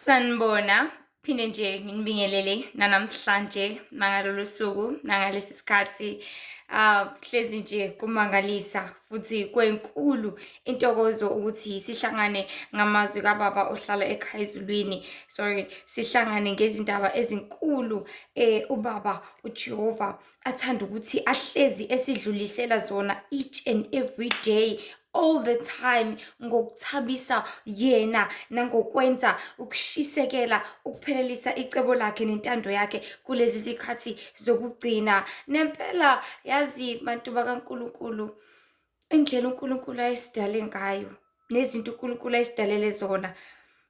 Sanibona, phinde nje nginibingelele namhlanje nangalolu suku nangalesi sikhathi hlezi nje kumangalisa futhi kwenkulu intokozo ukuthi sihlangane ngamazwi kaBaba ohlala ekhaya ezulwini. Sorry, sihlangane ngezindaba ezinkulu uBaba uJehova athanda ukuthi ahlezi esidlulisela zona each and every day, all the time, ngokuthabisa yena nangokwenza ukushisekela ukuphelelisa icebo lakhe nentando yakhe kulezi zikhathi zokugcina. Nempela yazi bantu bakaNkulunkulu, indlela uNkulunkulu ayesidale ngayo nezinto uNkulunkulu ayesidalele zona,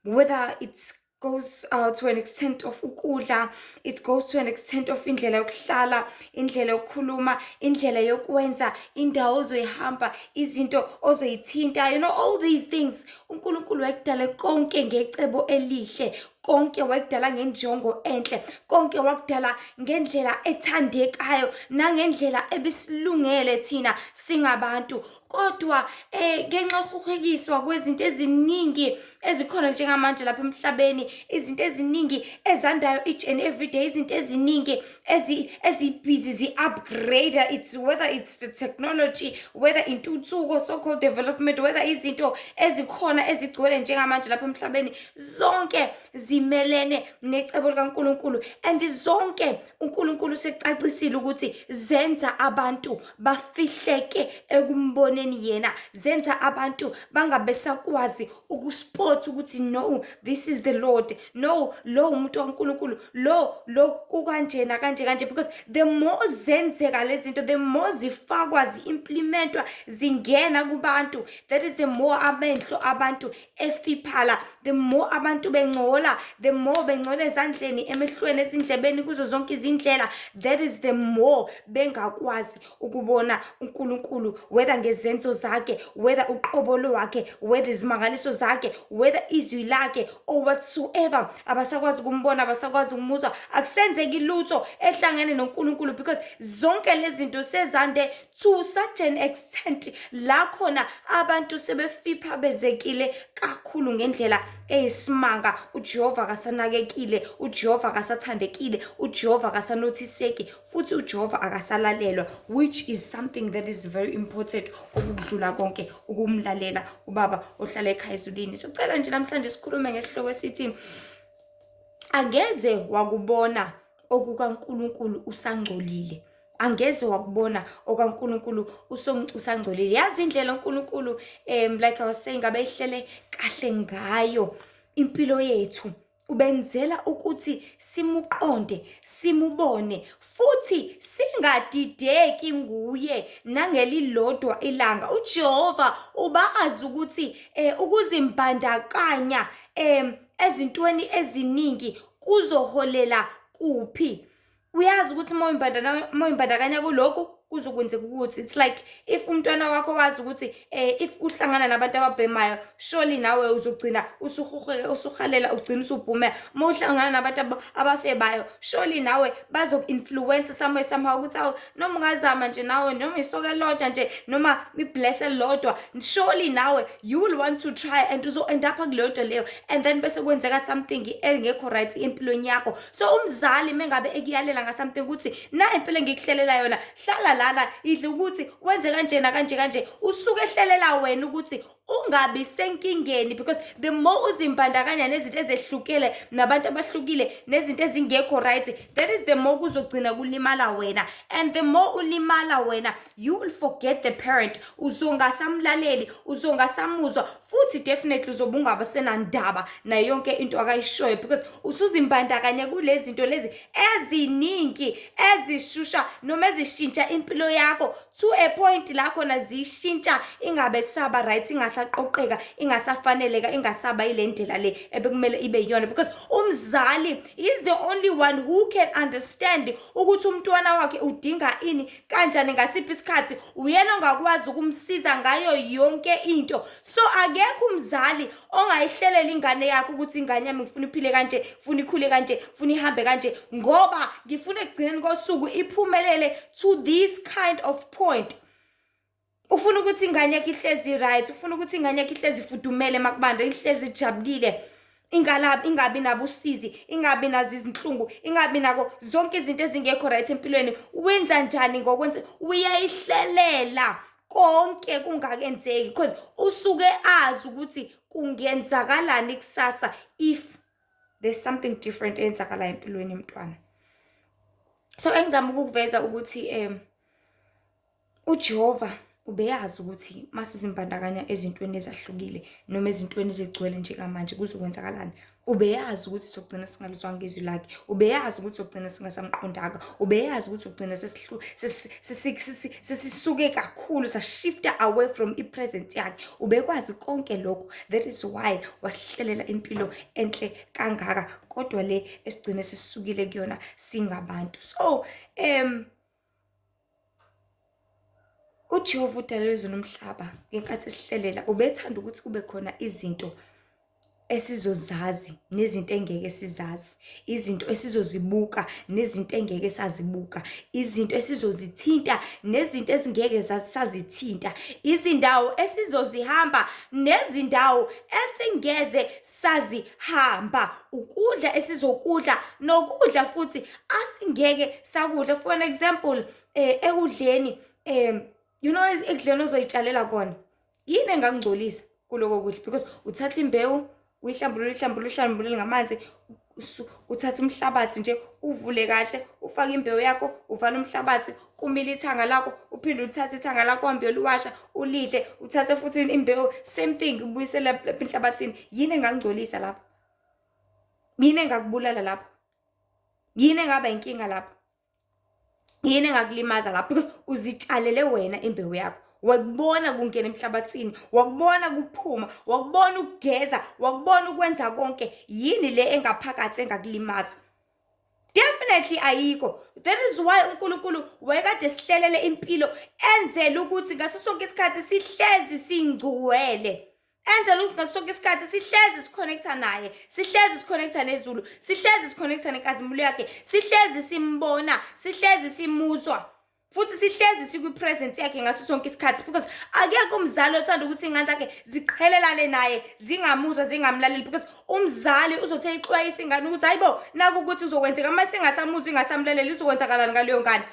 whether it's goes to an extent of ukudla, it goes to an extent of indlela yokuhlala, indlela yokukhuluma, indlela yokwenza, indawo ozoyihamba, izinto ozoyithinta, all these things. uNkulunkulu wayekudala konke ngecebo elihle, konke wakudala ngenjongo enhle, konke wakudala ngendlela ethandekayo nangendlela ebisilungele thina singabantu. Kodwa ngenxa yokuhehekiswa kwezinto eziningi ezikhona njengamanje lapha emhlabeni, izinto eziningi ezandayo each and every day, izinto eziningi ezibhizi zi-upgrade, whether it's the technology, whether intuthuko, so-called development, whether izinto ezikhona ezigcwele njengamanje lapha emhlabeni, zonke zimelene necebo likaNkulunkulu, and zonke uNkulunkulu secacisile ukuthi zenza abantu bafihleke ekumboneni yena, zenza abantu bangabe sakwazi ukuspot ukuthi no, this is the Lord, no, lo umuntu kaNkulunkulu, lo kukanjena kanje, because the more zenzeka lezi zinto, the more zifakwa zi-implementwa zingena kubantu, that is the more amehlo abantu efiphala, the more abantu bengcola, the more bengcola ezandleni, emehlweni, ezindlebeni, kuzo zonke izindlela, that is the more bengakwazi ukubona uNkulunkulu, whether ngezenzo zakhe, whether uqobolo wakhe, whether izimangaliso zakhe, whether izwi lakhe, or whatsoever. Abasakwazi ukumbona, abasakwazi ukumuzwa, akusenzeki lutho ehlangene noNkulunkulu, because zonke lezi zinto sezande to such an extent la khona abantu sebefipha bezekile kakhulu ngendlela eyisimanga. uJehova akasanakekile, uJehova akasathandekile, uJehova akasanothiseki, futhi uJehova akasalalelwa, which is something that is very important ukudlula konke, ukumlalela uBaba ohlala ekhaya ezulwini. Sicela nje namhlanje sikhulume ngesihloko esithi angeze wakubona okukaNkulunkulu usangcolile. Angeze wakubona okaNkulunkulu usangcolile. Yazi indlela uNkulunkulu like I was saying abehlele kahle ngayo impilo yethu, ubenzela ukuthi simuqonde, simubone, futhi singadideki nguye nangelilodwa ilanga. uJehova ubazi ukuthi ukuzimbandakanya ezintweni eziningi kuzoholela kuphi. Uyazi ukuthi moyimbandakanya kuloko kuzokwenzeka ukuthi, it's like if umntwana wakho wazi ukuthi if uhlangana nabantu ababhemayo, surely nawe uzogcina usuhalela, ugcina usubhumela. Mawuhlangana nabantu abafebayo, surely nawe bazoku-influence somehow ukuthi awu, noma ungazama nje nawe, noma isoka elodwa nje, noma ibless elodwa, surely nawe you will want to try and uzo-end up kuleyonto leyo, and then bese kwenzeka something engekho right empilweni yakho. So umzali mengabe ekuyalela ngasamething ukuthi na impilo engikuhlelela yona, hlala lana, idle ukuthi wenze kanje, usuke ehlelela wena ukuthi ungabi senkingeni, because the more uzimbandakanya nezinto ezehlukile nabantu abahlukile nezinto ezingekho right, that is the more kuzogcina kulimala wena, and the more ulimala wena, you will forget the parent, uzongasamlaleli, uzongasamuzwa, futhi definitely uzobungabe senandaba na yonke into akayishoyo, because usuzimbandakanya kulezi zinto lezi eziningi ezishusha noma ezishintsha impilo yakho to a point la khona zishintsha ingabe saba right, ingasaqoqeka, ingasafaneleka, ingasaba ile ndlela le ebekumele ibe yona, because umzali is the only one who can understand ukuthi umntwana wakhe udinga ini kanjani ngasiphi isikhathi, uyena ongakwazi ukumsiza ngayo yonke into. So akekho umzali ongayihlelela ingane yakhe ukuthi ingane yami ngifuna iphile kanje, ngifuna ikhule kanje, ngifuna ihambe kanje, ngoba ngifuna ekugcineni kosuku iphumelele to this kind of point. Ufuna ukuthi ingane yakhe ihlezi right, ufuna ukuthi ingane yakhe ihlezi ifudumele makubanda, ihlezi ijabulile, ingabi nabo usizi, ingabi nazo izinhlungu, ingabi nako zonke izinto ezingekho right empilweni. Wenza njani ngokwenza? Uyayihlelela konke kungakenzeki because usuke azi ukuthi kungenzakalani kusasa if there's something different eyenzakala empilweni yomntwana. So engizama ukuveza ukuthi uJehova ubeyazi ukuthi masizimbandakanya ezintweni ezahlukile noma ezintweni ezigcwele njengamanje kuzokwenzakalani. Ubeyazi ukuthi sokugcina singaluzwanga ngezwi lakhe. Ubeyazi ukuthi sokugcina singasamqondanga. Ubeyazi ukuthi sokugcina sesisuke kakhulu sashifta away from ipresence yakhe. Ubekwazi konke lokho. That is why wasihlelela impilo enhle kangaka. Kodwa le esigcine sesisukile kuyona singabantu. So uJehova udalwe izulu nomhlaba ngenkathi esihlelela ubethanda ukuthi kube khona izinto esizozazi nezinto engeke sizazi, izinto esizozibuka nezinto engeke sazibuka, izinto esizozithinta nezinto ezingeke sazithinta, izindawo esizozihamba nezindawo esingeze sazihamba, ukudla esizokudla nokudla futhi asingeke sakudla. For an example, ekudleni you know ekudleni ozoyitshalela kona yini engangcolisa kuloko kudla, because uthatha imbewu uyihlambulule ngamanzi, uthatha umhlabathi nje uvule kahle, ufake imbewu yakho, uvale umhlabathi, kumile ithanga lakho, uphinde uthathe ithanga lakho uhambe uyoliwasha ulidle, uthathe futhi imbewu, same thing, ubuyisela lapha enhlabathini. Yini engangcolisa lapho? Yini engakubulala lapho? Yini engaba inkinga lapho? Yini engakulimaza lapho? Because uzitshalele wena imbewu yakho. Wakubona kungena emhlabathini, wakubona kuphuma, wakubona ukugeza, wakubona ukwenza konke. Yini le engaphakathi engakulimaza? Definitely ayikho. That is why uNkulunkulu wayekade sihlelele impilo enzela ukuthi ngaso sonke isikhathi sihlezi singcwele. Enzela ukuthi ngaso sonke isikhathi sihlezi siconnecta naye, sihlezi siconnecta nezulu, sihlezi siconnecta nenkazimulo yakhe, sihlezi simbona, sihlezi simuzwa. Futhi sihlezi sikwipresence yakhe ngaso sonke isikhathi, because akekho umzali othanda ukuthi ingane zakhe ziqhelelane naye, zingamuzwa, zingamlaleli, because umzali uzothe ixwayisa ingane ukuthi hayibo naku ukuthi uzokwenzeka mase ingasamuzwa, ingasamlaleli, uzokwenzakalana ngaleyo ngane.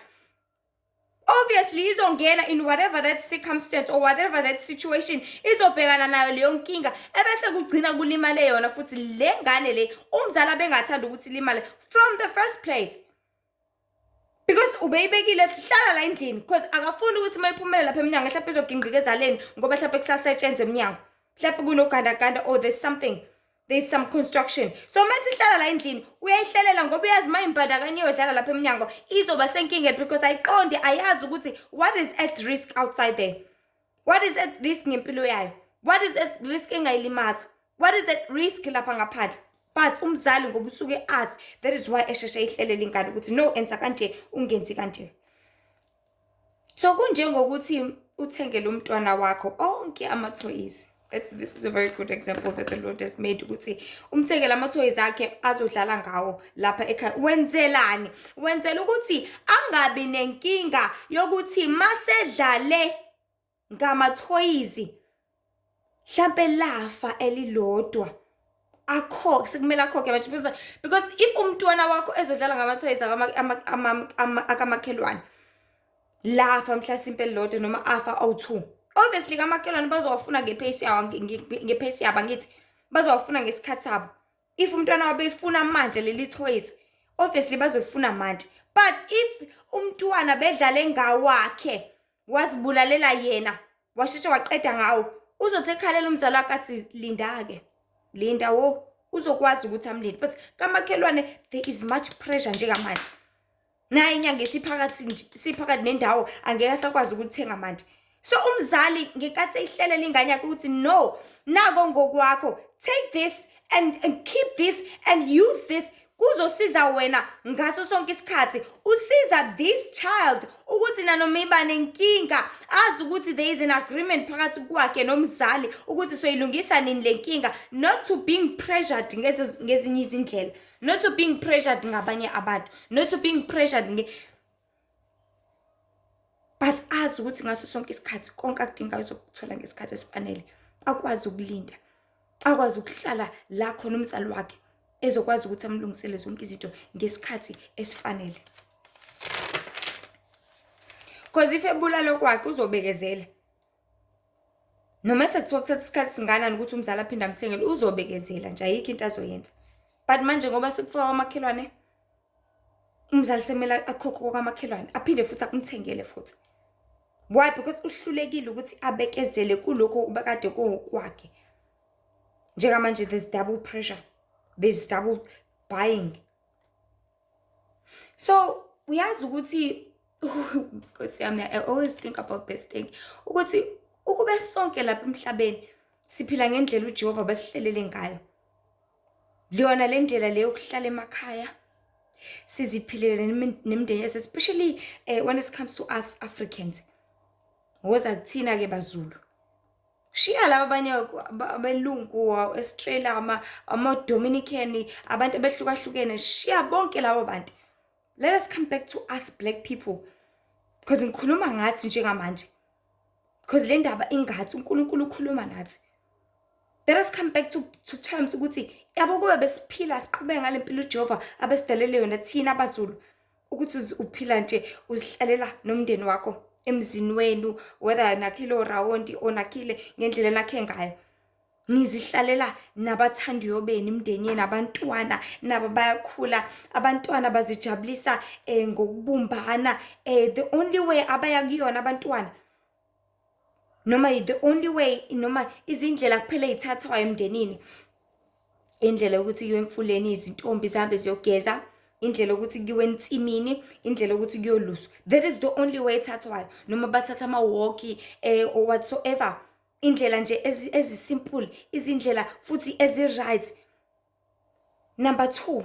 Obviously izongena in whatever that circumstance or whatever that situation izobhekana nayo leyo nkinga, ebese kugcina kulimale yona futhi le ngane le umzali abengathanda ukuthi limale from the first place. Because ubeyibekile sihlala la endlini because akafuni ukuthi mayiphumela lapha eminyango mhlawumbe izogingqika ezaleni ngoba mhlawumbe kusasetshenzwe eminyango, mhlawumbe kunogandaganda or there's some construction. So mathi sihlala la endlini uyayihlelela ngoba uyazi mayimbandakanye yodlala lapha eminyango izoba senkingeni, because ayiqonde ayazi ukuthi what is at risk outside there, what is at risk ngempilo yayo, what is at risk engayilimaza, what is at risk lapha ngaphandle. But umzali ngoba usuke azi, that is why esheshe ihlelela ingane ukuthi no enza kanje ungenzi kanje. So kunjengokuthi uthengele umntwana wakho onke ama-toys. This is a very good example that the Lord has made, ukuthi umthengele ama-toys akhe azodlala ngawo lapha ekhaya. Wenzelani? Wenzela ukuthi angabi nenkinga yokuthi masedlale ngama-toys mhlambe lafa elilodwa akho sekumele akhokhe manje, because if umntwana wakho ezodlala ngama-toys akamakhelwane lafa mhla simple lodwa noma afa awu2, obviously kamakhelwane bazowafuna ngepace yabo, ngithi bazowafuna ngesikhathi sabo. If umntwana wabe efuna manje leli toys, obviously bazofuna manje. But if umntwana bedlale ngawakhe wazibulalela yena washeshe waqeda ngawo, uzothi ekhalela umzali wakhe athi linda wo uzokwazi ukuthi amlinde. But kamakhelwane there is much pressure njengamanje, naye inyanga siphakathi nendawo angeke sakwazi ukuthenga manje. So umzali ngekathi ihlelela ingane yakhe ukuthi no, nako ngokwakho, take this and keep this and use this, kuzosiza wena ngaso sonke isikhathi. Usiza this child ukuthi nanoma iba nenkinga azi ukuthi there is an agreement phakathi kwakhe nomzali ukuthi soyilungisa nini le nkinga, not to being pressured ngezinye izindlela, not to being pressured ngabanye abantu, not to being pressured but azi ukuthi ngaso sonke isikhathi konke akudingayo uzokuthola ngesikhathi esifanele, akwazi ukulinda. akwazi ukuhlala la khona umzali wakhe ezokwazi ukuthi amlungisele zonke izinto ngesikhathi esifanele. Because if ebulalo kwakhe uzobekezela. No matter kuthiwa kuthatha isikhathi singanani ukuthi umzali aphinde amthengele, uzobekezela nje, ayikho into azoyenza. But manje ngoba sekufika kwamakhelwane, umzali semele akhokhe kwamakhelwane aphinde futhi akumthengele futhi. Why? Because uhlulekile ukuthi abekezele kulokho ubekade kwakhe. Njengamanje there's double pressure, there's double buying. So uyazi ukuthi because I always think about this thing ukuthi ukube sonke lapha emhlabeni siphila ngendlela uJehova basihlelele ngayo. Liyona le ndlela leyo ukuhlala emakhaya siziphilele nemindeni yethu, especially when it comes to us Africans. Ngoza kuthina ke baZulu. Shiya laba abanye abelungu Australia ama Dominican abantu abehlukahlukene, shiya bonke labo bantu. Let us come back to us black people. Because ngikhuluma ngathi njengamanje. Because le ndaba ingathi uNkulunkulu ukhuluma nathi. Let us come back to terms ukuthi yabo kube besiphila siqhubeka ngale mpilo uJehova abesidalele yona thina abaZulu, ukuthi uphila nje uzihlalela nomndeni wakho emzini wenu, whether nakhile rawundi or nakhile ngendlela nakhe ngayo. Nizihlalela nabathandiyo beni imndeni yenu, abantwana nabo bayakhula, abantwana bazijabulisa ngokubumbana. The only way abaya kuyona abantwana, noma the only way, noma izindlela kuphela ezithathwayo emndenini, indlela yokuthi kuyiwe emfuleni izintombi zihambe ziyogeza, indlela yokuthi kuyiwe ensimini, indlela yokuthi kuyoluswa. That is the only way ethathwayo. Noma bathatha ama-walkie or whatsoever. Indlela nje ezisimple, izindlela futhi ezi-right. Number 2,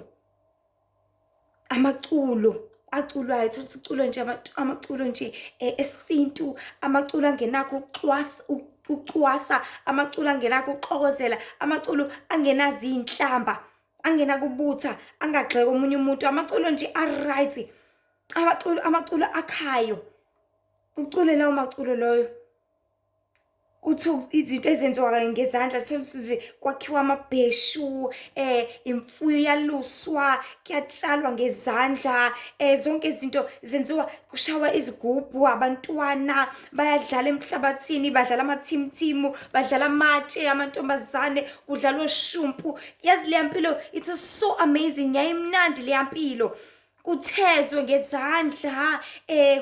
amaculo aculwayo, thothi uculo nje, amaculo nje esintu, amaculo angenakho ucwasa, amaculo angenakho uxokozela, amaculo angenazi inhlamba, angenakubutha, angagxeka omunye umuntu, amaculo nje a-right, amaculo akhayo. Ucule lawo maculo loyo kuthi izinto ezenziwa ngezandla, tholusize kwakhiwa amabheshu, imfuyo yaluswa, kuyatshalwa ngezandla, zonke izinto zenziwa, kushawa izigubhu, abantwana bayadlala emhlabathini, badlala amathimthimu, badlala amatshe, amantombazane, kudlalwa oshumpu. Yazi le mpilo, it is so amazing, yayimnandi le mpilo. Kuthezwe ngezandla,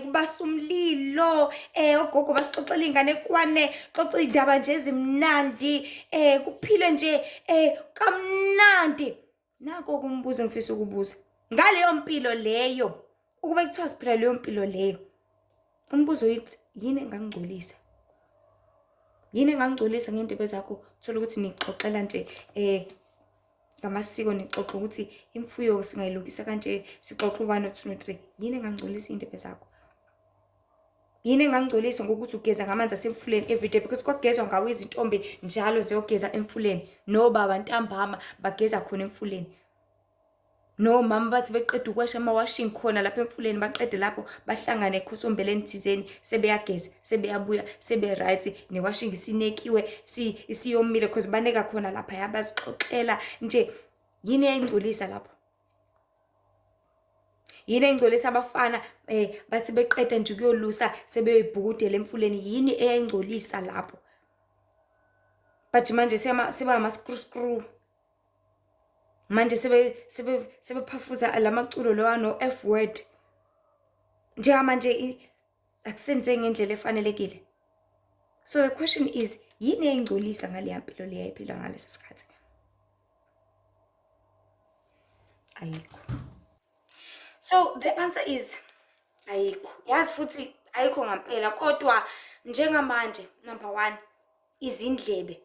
kubasa umlilo, ogogo basixoxela inganekwane, xoxa indaba nje ezimnandi, kuphilwe nje kamnandi. Nako kumbuzo ngifisa ukubuza. Ngaleyo mpilo leyo, ukube kuthiwa siphila leyo mpilo leyo, umbuzo uyithi yini engangigcolisa? Yini engangigcolisa ngendebe zakho? Thola ukuthi nixoxela nje ngamasiko, nixoxa ukuthi imfuyo singayilungisa kanje, sixoxa 1 2 3. Yini engangigcolisa indebe zakho? Yini engangigcolisa ngokuthi ugeza ngamanzi asemfuleni everyday? Because kwagezwa ngawo izintombi njalo ziyogeza emfuleni, nobaba ntambama bageza khona emfuleni, no mama bathi beqeda ukwasha ama-washing khona lapha emfuleni, baqede lapho bahlangane ekhosombeleni thizeni, sebeyageza, sebeyabuya, sebe-right, ne-washing isinekiwe, isiyomile because baneka khona lapha yabazixoxela nje. Yini eyayingcolisa lapho? Yini eyayingcolisa abafana bathi beqeda nje ukuyolusa sebeyibhukudela emfuleni? Yini eyayingcolisa lapho? But manje seba ama-screw manje sebephafuza lamaculo lawa no F word. Njengamanje akusenze ngendlela efanelekile. So the question is, yini eyayingcolisa ngale mpilo le yayiphila ngaleso sikhathi? Ayikho. So the answer is ayikho. Yazi futhi ayikho ngempela, kodwa njengamanje number 1, izindlebe,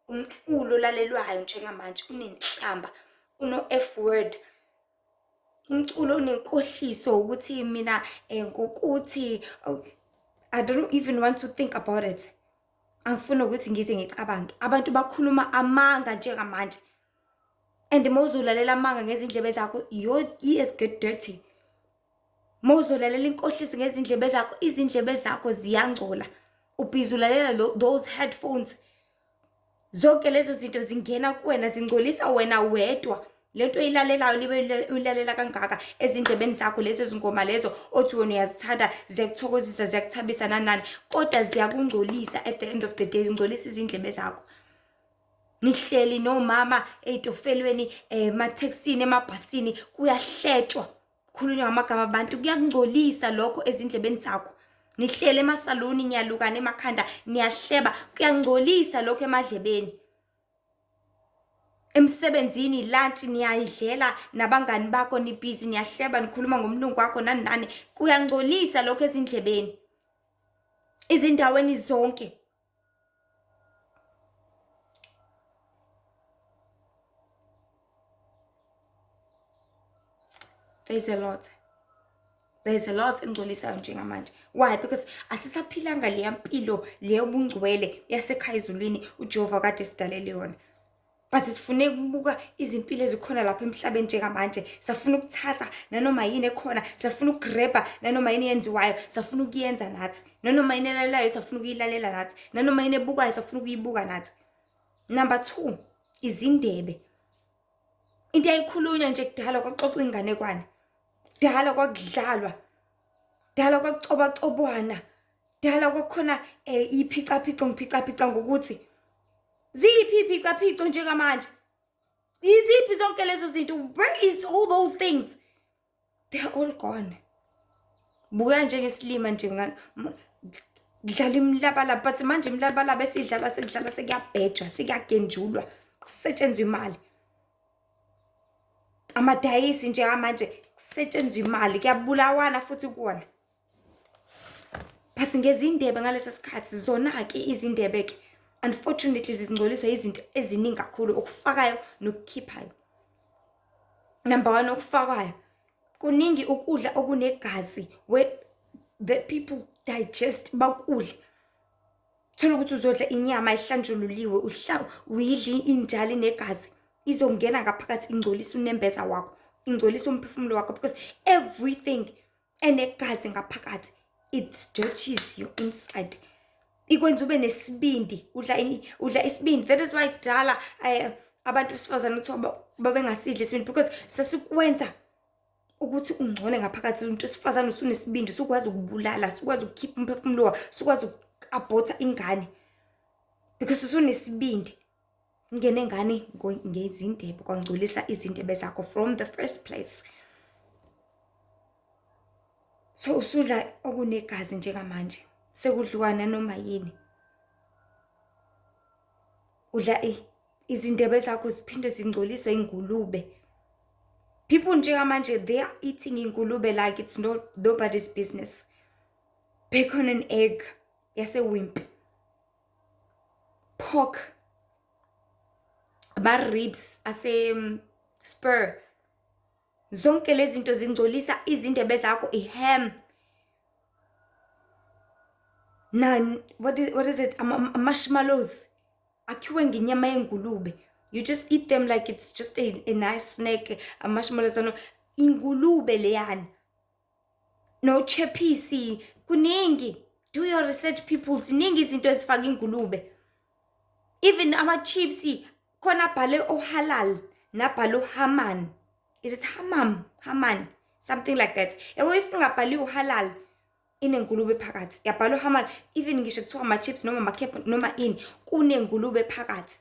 umculo lalelwayo njengamanje unenhlamba, uno F word, umculo unenkohliso ukuthi mina ngokuthi I don't even want to think about it. Angifuni ukuthi ngize ngicabange. Abantu bakhuluma amanga njengamanje, and mawuzolalela amanga ngezindlebe zakho, your ears get dirty. Mawuzolalela inkohliso ngezindlebe zakho, izindlebe zakho ziyangcola. Ubhizulalela those headphones, Zonke lezo zinto zingena kuwena, zingcolisa wena wedwa. Lento oyilalelayo libe uyilalela kangaka ezindlebeni zakho, lezo zingoma lezo othi wena uyazithanda, ziyakuthokozisa, ziyakuthabisa nani, kodwa ziyakungcolisa. At the end of the day zingcolisa izindlebe zakho. Nihleli nomama ey'tofelweni, emathekisini, emabhasini, kuyahletshwa, khulunywa ngamagama abantu, kuyakungcolisa lokho ezindlebeni zakho. Nihleli emasaluni, niyalukana emakhanda, niyahleba, kuyangcolisa lokho emadlebeni. Emsebenzini lunch niyayidlela nabangani bakho, nibhizi, niyahleba, nikhuluma ngomlungu wakho nani, kuyangcolisa lokho ezindlebeni. Izindaweni zonke. There's a lot engcolisayo njengamanje. Why? Because asisaphilanga leya mpilo leyo bungcwele yasekhaya ezulwini uJehova kade sidalele yona. But sifune ukubuka izimpilo ezikhona lapha emhlabeni njengamanje. Safuna ukuthatha nanoma yini ekhona, safuna ukugreba nanoma yini yenziwayo, safuna ukuyenza nathi. Nanoma yini elalelayo safuna ukuyilalela nathi. Nanoma yini ebukwayo safuna ukuyibuka nathi. Number 2, izindebe. Into ayikhulunywa nje kudala kwaxoxa inganekwane. Dala kwakudlalwa, dala kwakucobacobwana, dala kwakhona iphica ngokuthi ziphi iphica njengamanje. Iziphi zonke lezo zinto? Where is all those things? They're all gone. Buya njengesilima nje kudlala imlabalaba, but manje imlabalaba esidlala sekuyabhejwa, sekuyagenjulwa, kusetshenzwa imali. Amadayisi njengamanje kusetshenzwa imali, kuyabulawana futhi kuwona. But ngezindebe ngalesa sikhathi, zona-ke izindebe-ke unfortunately zingcoliswa izinto eziningi kakhulu, okufakayo nokukhiphayo. Number 1, okufakayo, kuningi ukudla okunegazi where the people digest bakudla. Thola ukuthi uzodla inyama ehlanjululiwe, uyidla injalo inegazi, izongena ngaphakathi ingcolisa unembeza wakho, ingcolisa umphefumulo wakho, because everything enegazi ngaphakathi, it dirties you inside. Ikwenza ube nesibindi, udla isibindi. That is why kudala abantu besifazane kuthiwa babengasidli isibindi, because sesikwenza ukuthi ungcole ngaphakathi. Umuntu wesifazane usunesibindi, usukwazi ukubulala, usukwazi ukukhipha umphefumulo wakho, usukwazi ukuabhotha ingane, because usunesibindi. Ngene ngane ngezindebe, kwangcolisa izindebe zakho from the first place. So usudla okunegazi njengamanje, sekudliwa nanoma yini. Udla izindebe zakho ziphinde zingcoliswe ingulube. People njengamanje, they are eating ingulube like it's nobody's business. Bacon and egg yasewimpi, pork, ribs ase spur. Zonke lezi zinto zingcolisa izindebe zakho. Ham, what is it, marshmallows akhiwe ngenyama yengulube. You just eat them like it's just a nice snack. Marshmallows ano ingulube leyana. No chapisi, kuningi. Do your research, people. Ziningi izinto ezifaka ingulube. Even ama-chips khona bhale halal nabhale haman. Is it haman, something like that. Yabo if ingabhali halal inengulube phakathi, yabhalo haman, even ngisho kuthiwa ama-chips noma ama-kebab noma ini kunengulube phakathi.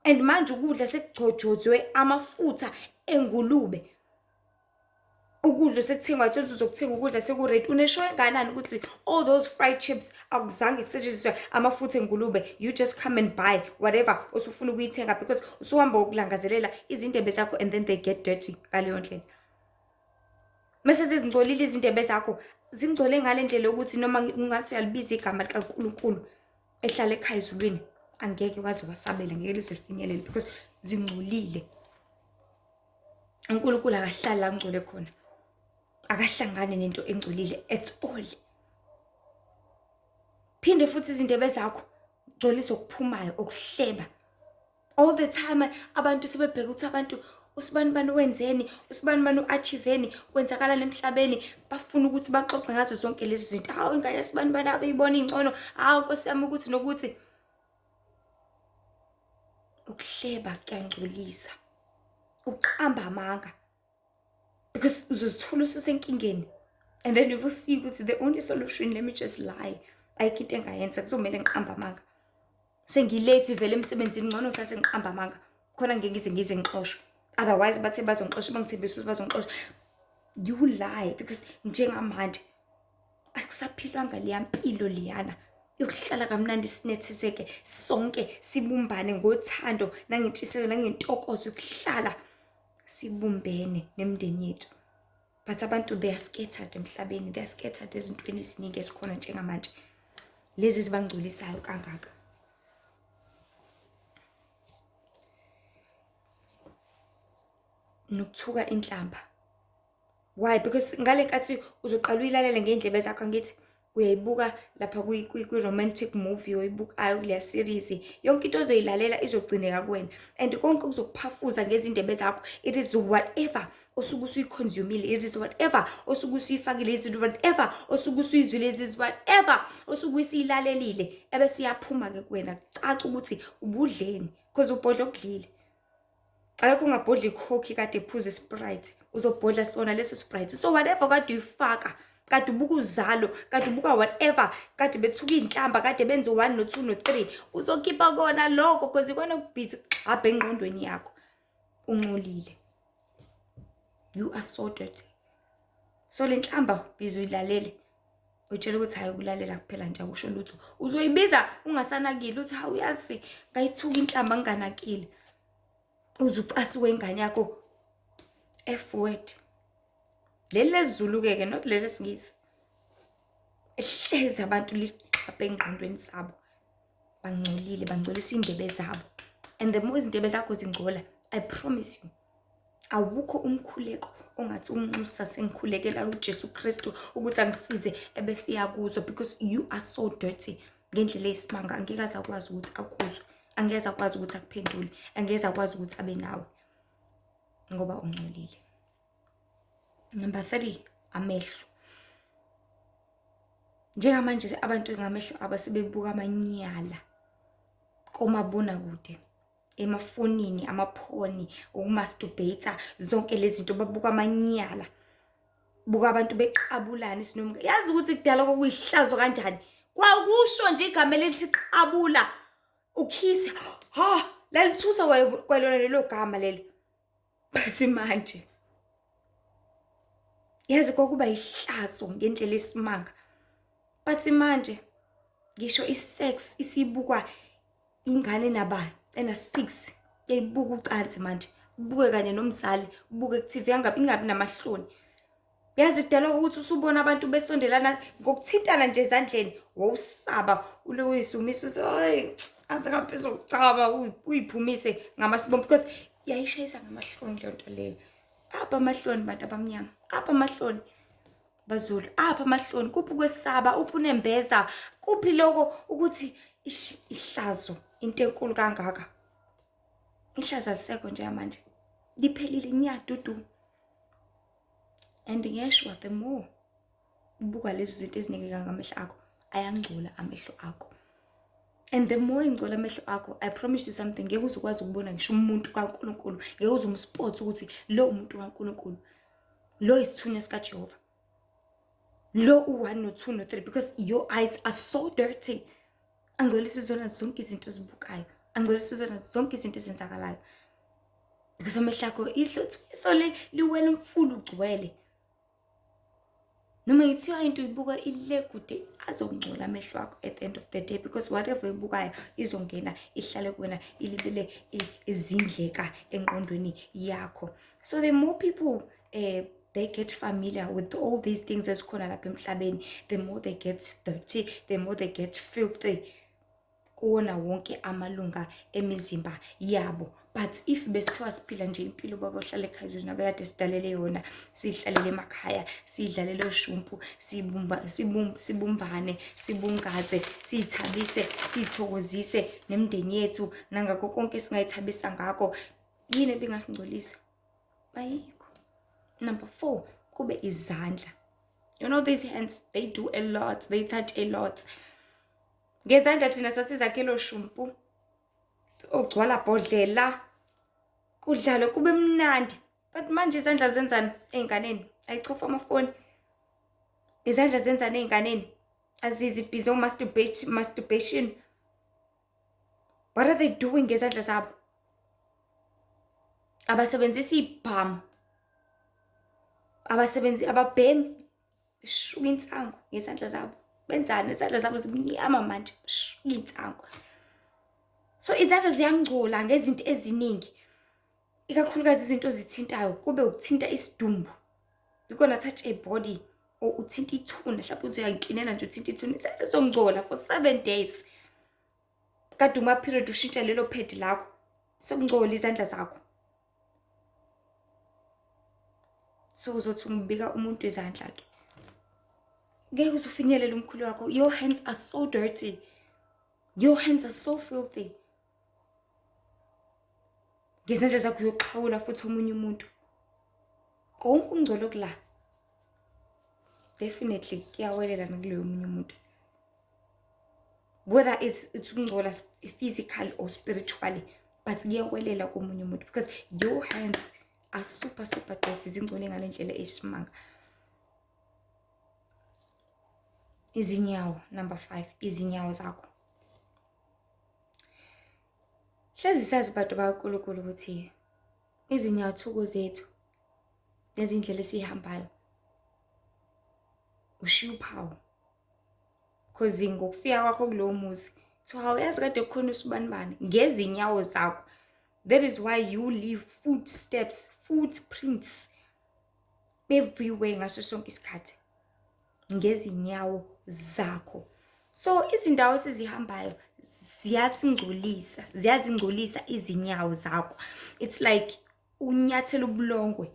And manje ukudla sekugcojozwe amafutha engulube. Ukudla sekuthengwa, uthi uzokuthenga ukudla sekurate, unesho enganani ukuthi all those fried chips akuzange kusetshenziswe amafutha engulube. You just come and buy whatever osufuna ukuyithenga, because usuhamba ukulangazelela izindebe zakho and then they get dirty ngaleyo ndlela. Mase zingcolile izindebe zakho, zingcole ngale ndlela ukuthi noma ungathi uyalibiza igama likaNkulunkulu ehlala ekhaya ezulwini, angeke wazi wasabela, ngeke lize lifinyelele, because zingcolile. uNkulunkulu akahlali la ngcole khona, akahlangane nento engcolile at all. Phinde futhi izindebe zakho ngcolisa okuphumayo, okuhleba. All the time abantu sebebheka ukuthi abantu usibani wenzeni, usibani uachieveni, kwenzakala emhlabeni, bafuna ukuthi baxoxe ngazo zonke lezi zinto. Hawu ingane yasibani abayibona ingcono, hawu Nkosi yami ukuthi nokuthi. ukuhleba kuyangcolisa, uqamba amanga, because uzozithola ususenkingeni. And then you will see ukuthi the only solution, let me just lie, ayikho into engayenza, kuzomele ngiqamba amanga. Sengilate vele emsebenzini, ngcono sase ngiqamba amanga khona ngeke ngize ngixoshwe. Otherwise bathe bazongixosha, bangithembisa ukuthi bazongixosha. You lie, because njengamanje akusaphilwanga leya mpilo liyana yokuhlala kamnandi sinethezeke sonke sibumbane ngothando nangentshisekelo nangentokozo yokuhlala sibumbene nemindeni yethu. But abantu they are scattered emhlabeni, they are scattered ezintweni eziningi esikhona njengamanje lezi ezibangcolisayo kangaka. Nokuthuka inhlamba. Why? Because ngale nkathi uzoqala uyilalela ngendlebe zakho, angithi uyayibuka lapha kwi romantic movie oyibukayo kuleya series, yonke into ozoyilalela izogcineka kuwena, and konke uzokuphafuza ngezindebe zakho. It is whatever osuke usuyikhonsumile, it is whatever osuke usuyifakile, it is whatever osuke usuyizwile, it is whatever osuke usiyilalelile ebese iyaphuma ke kuwena. Caca ukuthi ubudleni because ubhodla okudlile. Akho ungabhodla icoke kade iphuze Sprite, uzobhodla sona leso Sprite. So whatever kade uyifaka, kade ubuka uzalo, kade ubuka whatever, kade bethuka inhlamba, kade benze 1 no 2 no 3, uzokhipha kona lokho because ikona kubhizi apha engqondweni yakho. Uncolile. You are so dirty. So le nhlamba bizo ilalele, utshela ukuthi hayi ukulalela kuphela nje akusho lutho. Uzoyibiza ungasanakile uthi hawu yazi ngayithuka inhlamba nganakile. Uzucasiwe ingane yakho F word. Lele Zulu ke not lele Singisi. Ehlezi abantu liqaphe engqondweni zabo. Bangcolile, bangcolisa indebe zabo. And the more izindebe zakho zingcola, I promise you, awukho umkhuleko ongathi unxusa sengikhulekela uJesu Kristu ukuthi angisize ebese yakuzwa, because you are so dirty. Ngendlela esimanga angeke azakwazi ukuthi akuzwe. Angeza kwazi ukuthi akuphendule, angeza kwazi ukuthi abe nawe ngoba ungcolile. Number 3, amehlo. Njengamanje abantu ngamehlo abasebebuka amanyala komabona kude, emafonini, amaphoni, ukumasturbate, zonke lezi zinto babuka amanyala. Buka abantu beqabulana isinomka. Yazi ukuthi kudala kokuyihlazo kanjani? Kwakusho nje igama elithi qabula. Ukhisa, lalithusa kwalona lelo gama lelo. But manje yazi kwakuba ihlazo ngendlela esimanga. But manje ngisho isex isibukwa ingane naba ena 6 yayibuka ucansi manje. Ubuke kanye nomzali, ubuke ku TV ingabi namahloni. Yazi kudala ukuthi usubona abantu besondelana ngokuthintana nje ezandleni, wawusaba uLewis umisa uthi hayi azakaphezulu ukucaba uyiphumise ngamasibombo, because yayishayisa ngamahloni le nto leyo. Apha amahloni bantu abamnyama, apha amahloni baZulu, apha amahloni kuphi kwesaba, uphi unembeza, kuphi lokho ukuthi ihlazo into enkulu kangaka. Ihlazo alisekho nje manje, liphelile nyadudu. And ngiyashwa the more ubuka lezi zinto eziningi ngamehlo akho, ayangcola amehlo akho. And the more ingcola amehlo akho, I promise you something, ngeke uzokwazi ukubona ngisho umuntu kaNkulunkulu, ngeke uzumspot ukuthi lo umuntu kaNkulunkulu, lo isithunywa sika Jehova, lo u1 no 2 no 3, because your eyes are so dirty. Angcolisa zona zonke izinto ezibukayo, angcolisa zona zonke izinto ezenzakalayo, because amehlo akho ihlo liwela umfulu ugcwele. Noma ithiwa into ibuka ile kude, azongcola amehlo akho at the end of the day, because whatever ibukayo izongena ihlale kuwena ilibele izindleka engqondweni yakho. So the more people they get familiar with all these things ezikhona lapha emhlabeni, the more they get dirty, the more they get filthy kuwona wonke amalunga emizimba yabo. But if besithiwa siphila nje impilo baba ohlala ekhaya nabekade sidalele yona, sihlalele emakhaya, sidlalele oshumpu, sibumbane, sibungaze, sithabise, sithokozise nemndeni yethu nangakho konke singayithabisa ngakho, yini ebingasingcolisa? Ayikho. Number 4, kube izandla. You know these hands, they do a lot, they touch a lot. Ngezandla thina sasizakhela oshumpu, ogcwala bodlela kudlalo kube mnandi. But manje izandla zenzani ey'nganeni? Ayichofa amafoni. Izandla zenzani ey'nganeni? Azizi busy masturbation. What are they doing ngezandla zabo? Abasebenzisa ibhamu. Ababhemi beshuka insango ngezandla zabo. Benzani? Izandla zabo zimnyama manje, beshuka insango. So izandla ziyangcola ngezinto eziningi. Ikakhulukazi izinto ozithintayo kube ukuthinta isidumbu. You're gonna touch a body or uthinta ithuna, mhlawumbe uthi uyayiklinela nje uthinta ithuna. Izandla zongcola for 7 days. Kade uma period ushintsha lelo pad lakho, sekungcola izandla zakho. So uzothi umbika umuntu izandla ke. Ngeke uzofinyelela umkhulu wakho. Your hands are so dirty. Your hands are so filthy. Ngezandla zakho uyoxhawula futhi omunye umuntu. Konke ungcolo kula. Definitely kuyawelela nakuleyo omunye umuntu. Whether it's ungcola physical or spiritually, but kuyawelela komunye umuntu because your hands are super dirty. Zingcole ngale ndlela esimanga. Izinyawo, number 5, izinyawo zakho. Hlezi sazi bantu bakaNkulunkulu ukuthi izinyawo thuku zethu nezindlela esihambayo ushiya uphawu. Cause ngokufika kwakho kulowo muzi so awuyazi kade kukhona usibanibani ngezinyawo zakho. That is why you leave footsteps, footprints everywhere ngaso sonke isikhathi ngezinyawo zakho. So izindawo esizihambayo ziyazingcolisa izinyawo zakho. It's like unyathela ubulongwe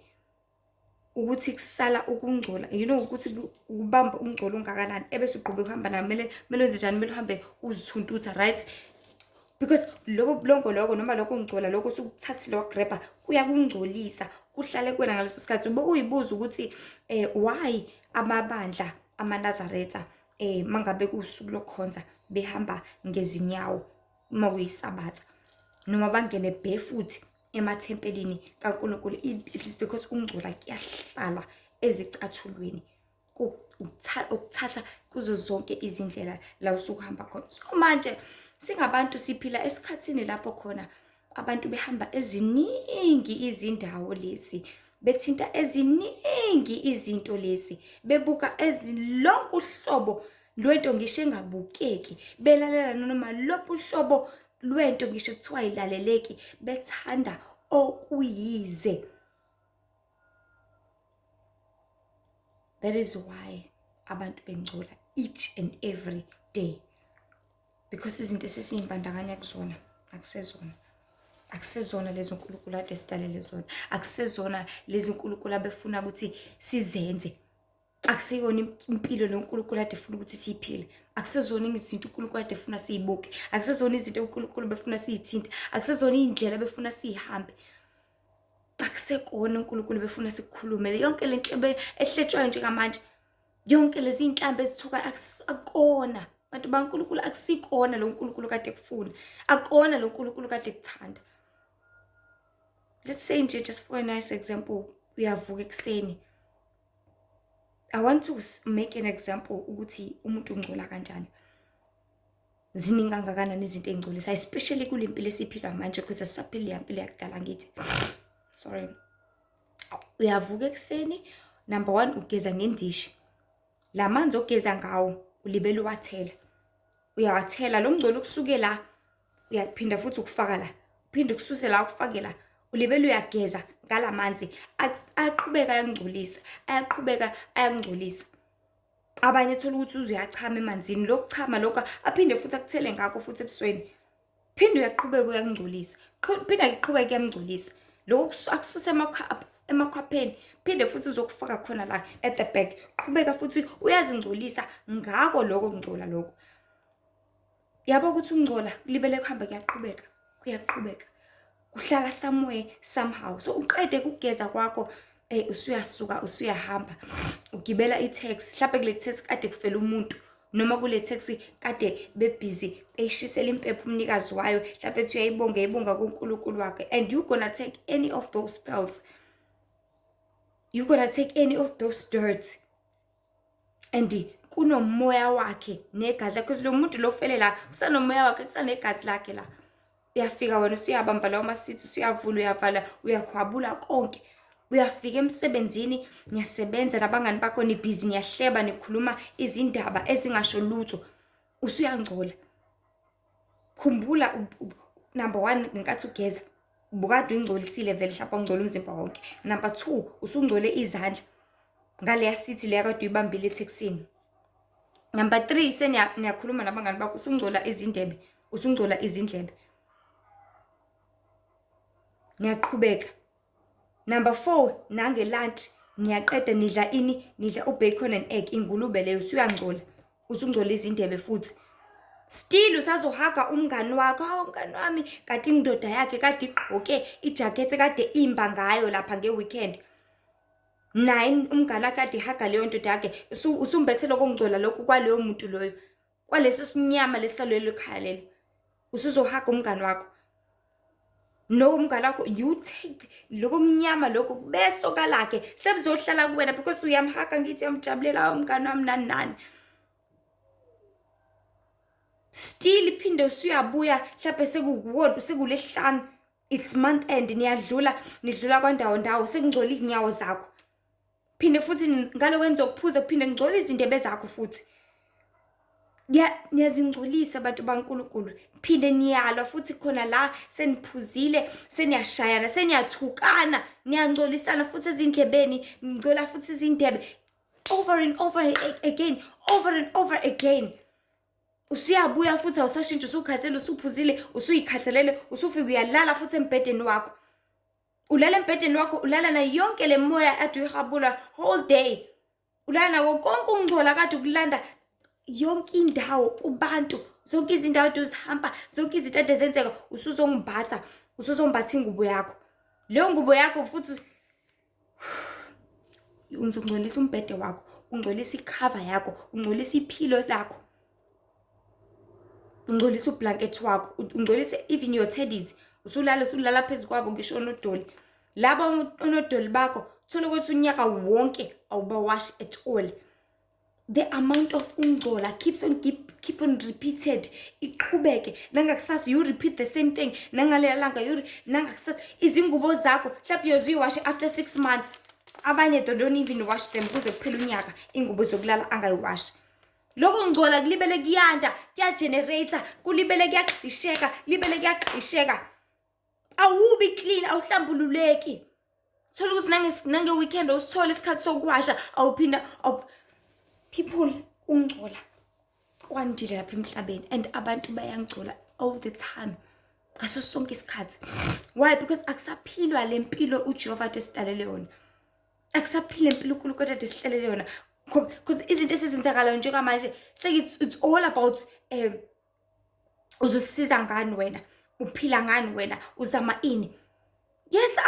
ukuthi kusala ukungcola. You know ukuthi ubamba ungcolo ungakanani ebese uqhubeka uhamba nayo kumele wenze njani? Kumele uhambe uzithuntuta, right? Because lobo bulongo lokho noma lokho ungcola lokho usukuthathile wagrabha kuya kungcolisa kuhlale kuwena ngaleso sikhathi. Ube uyibuza ukuthi why amabandla amaNazaretha mangabe kusuku lokukhonza behamba ngezinyawo uma kuyisabatha noma bangene barefoot emathempelini kaNkulunkulu? It is because ungcola kuyahlala ezicathulweni ukuthatha kuzo zonke izindlela la usukuhamba khona. So manje singabantu siphila esikhatsini lapho khona abantu behamba eziningi izindawo lezi, bethinta eziningi izinto lezi, bebuka ezilonke uhlobo lwento ngisho engabukeki, belalela noma lophu uhlobo lwento ngisho kuthiwa ilaleleki, bethanda okuyize. That is why abantu bengcola each and every day. Because izinto esesiyimbandakanya kuzona akusezona lezi uNkulunkulu ade sidalele zona, akusezona lezi uNkulunkulu abefuna ukuthi sizenze, akuseyona impilo lo uNkulunkulu ade efuna ukuthi siyiphile, akusezona izinto uNkulunkulu ade efuna siyibuke, akusezona izinto uNkulunkulu befuna siyithinta, akusezona indlela befuna siyihambe, akusekona uNkulunkulu befuna sikukhulumele. Yonke lento ehletshwayo njengamanje, yonke lezi inhlambe ezithuka akukona. Bantu baNkulunkulu akusikona lo uNkulunkulu kade kufuna, akona lo uNkulunkulu kade kuthanda. Let's say nje just for a nice example, uyavuka ekseni. I want to make an example ukuthi umuntu ungcola kanjani. Ziningi kangakanani izinto engcolisa, especially kule mpilo esiphila manje because asisaphili impilo yakudala ngithi. Sorry. Uyavuka ekseni, number 1 ugeza ngendishi. La manzi ogeza ngawo ulibele uwathela. Uyawathela lo mngcolo kusuke la, uyaphinda futhi ukufaka la, uphinde ukususe la ukufake la, ulibele uyageza ngalamanzi, aqhubeka ayangcolisa. Abanye thola ukuthi uzuyachama emanzini, lokuchama lokho aphinde futhi akuthele ngakho futhi ebusweni, phinde uyaqhubeka uyangcolisa, phinde aqhubeka uyangcolisa. Lokho akususe emakhwapheni, phinde futhi uzokufaka khona la at the back, qhubeka futhi uyazingcolisa ngako lokho ngcola lokho. Yabo ukuthi ungcola libele kuhamba kuyaqhubeka kuhlala somewhere somehow. So uqede ukugeza kwakho usuyasuka usuyahamba ugibela itaxi, mhlawumbe kule taxi kade kufela umuntu noma kule taxi kade bebhizi eyishisela impepho umnikazi wayo mhlawumbe ethi uyayibonga kuNkulunkulu wakhe, and you gonna take any of those spells, you gonna take any of those dirt, and kunomoya wakhe negazi lakhe, because lo muntu lo ufele la usanomoya wakhe, kusanegazi lakhe la. Uyafika wena usuyabamba lawo masithi, usuyavula, uyavala, uyakhwabula konke. Uyafika emsebenzini, niyasebenza nabangani bakho, nibhizi, niyahleba, nikhuluma izindaba ezingasho lutho, usuyangcola. Khumbula number 1 ngenkathi ugeza ubukade uyingcolisile vele, mhlawumbe ungcola umzimba wonke. Number 2 usungcole izandla ngaleya sithi leya kade uyibambile ethexini. Number 3 niyakhuluma nabangani bakho, usungcola izindebe, usungcola izindlebe. Ngiyaqhubeka. Number 4 nange lunch niyaqeda, nidla ini, nidla ubacon and egg, ingulube leyo, usuyangcola, usungcola izindebe futhi. Still usazohaga umngani wakho, hawu mngani wami, kade indoda yakhe kade igqoke ijacket kade imba ngayo lapha ngeweekend. Naye umngani wakhe kade haga leyo ndoda yakhe, usumbethe lokho ngcola lokho kwaleyo muntu loyo, kwaleso sinyama lesalelo ekhaya lelo. Usuzohaga umngani wakho. No umngani wakho, you take lobo mnyama lokho besoka lakhe sebuzohlala kuwena because uyamhaga ngithi yamjabulela umngani wami nani. Still iphinde usuyabuya mhlawumbe sekulehlanu, it's month end, nidlula kwandawo sekungcola inyawo zakho. Phinde futhi ngalo kwenza ukuphuza kuphinde ngcola izindebe zakho futhi. Niyazingcolisa abantu baNkulunkulu, phinde niyalwa futhi khona la seniphuzile, seniyashayana, seniyathukana, niyangcolisana futhi ezindlebeni, ngcola futhi izindebe over and over again. Usuyabuya futhi awusashintsha, usukhathele, usuphuzile, usuyikhathalele, usufika uyalala futhi embedeni wakho. Ulala embedeni wakho, ulala na yonke le moya ade uyihabula whole day. Ulala nako konke ungcola kade ukulanda yonke indawo kubantu, zonke izindawo ade uzihamba, zonke izinto ade zenzeka, usuzongimbatha ingubo yakho. Leyo ngubo yakho futhi ungcolisa umbhede wakho, ungcolisa icover yakho, ungcolisa ipillow lakho, ungcolisa ublanket wakho, ungcolisa even your teddies. Usulala phezu kwabo ngisho onodoli. Laba onodoli bakho thola ukuthi unyaka wonke awubawash at all. The amount of ungcola keep on repeated. Iqhubeke nangakusasa you repeat the same thing, nangalelanga nangakusasa izingubo zakho mhlawumbe uyoziwash after 6 months. Abanye don't even wash them kuze kuphela unyaka, ingubo zokulala angayiwash. Lokho ngcola kulibele kuyanda, kuyagenerator, kulibele kuyaqhisheka. Awubi clean, awuhlambululeki. Thola ukuthi nange weekend usithola isikhathi sokuwasha, awuphinda people ungcola kwandile lapha emhlabeni, and abantu bayangcola all the time ngaso sonke isikhathi. Why? Because akusaphilwa lempilo uJehova ade sitalele yona, akusaphila impilo uNkulunkulu ade sihlalele yona. Because izinto esizenzakala njengamanje it's all about uzosiza ngani wena, uphila ngani wena, uzama ini. Yes,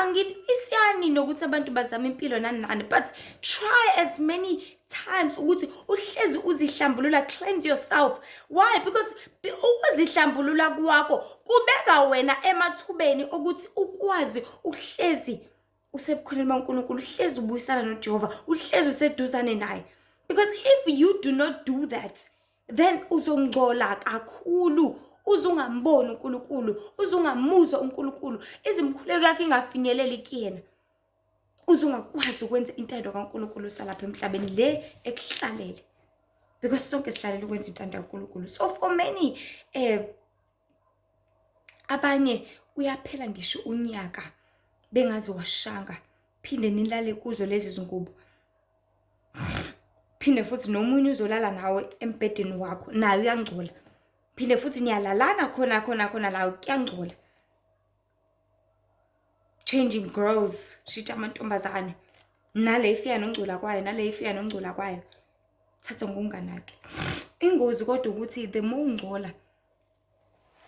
isyani nokuthi abantu bazama impilo nani, but try as many times ukuthi uhlezi uzihlambulula, cleanse yourself. Why? Because ukuzihlambulula kwakho kubeka wena emathubeni ukuthi ukwazi uhlezi usebukhoneni baNkulunkulu, uhlezi ubuyisana noJehova, uhlezi useduzane naye. Because if you do not do that, then uzongcola kakhulu, uzungamboni uNkulunkulu, uzungamuzwa uNkulunkulu, izimkhuleko yakhe ingafinyeleli kuyena, uzungakwazi ukwenza intando kaNkulunkulu salapha emhlabeni le ekuhlalele. Because sonke sihlalela ukwenza intando kaNkulunkulu. So for many abanye uyaphela ngisho unyaka bengazi washanga, phinde nilale kuzo lezi zingubo. Phinde futhi nomunye uzolala nawe embedeni wakho, naye uyangcola. Phinde futhi niyalalana khona la kuyangcola. Changing girls, shita amantombazane. Nale ifika nongcola kwayo, thatha ngokunganaki. Ingozi kodwa ukuthi the more ungcola,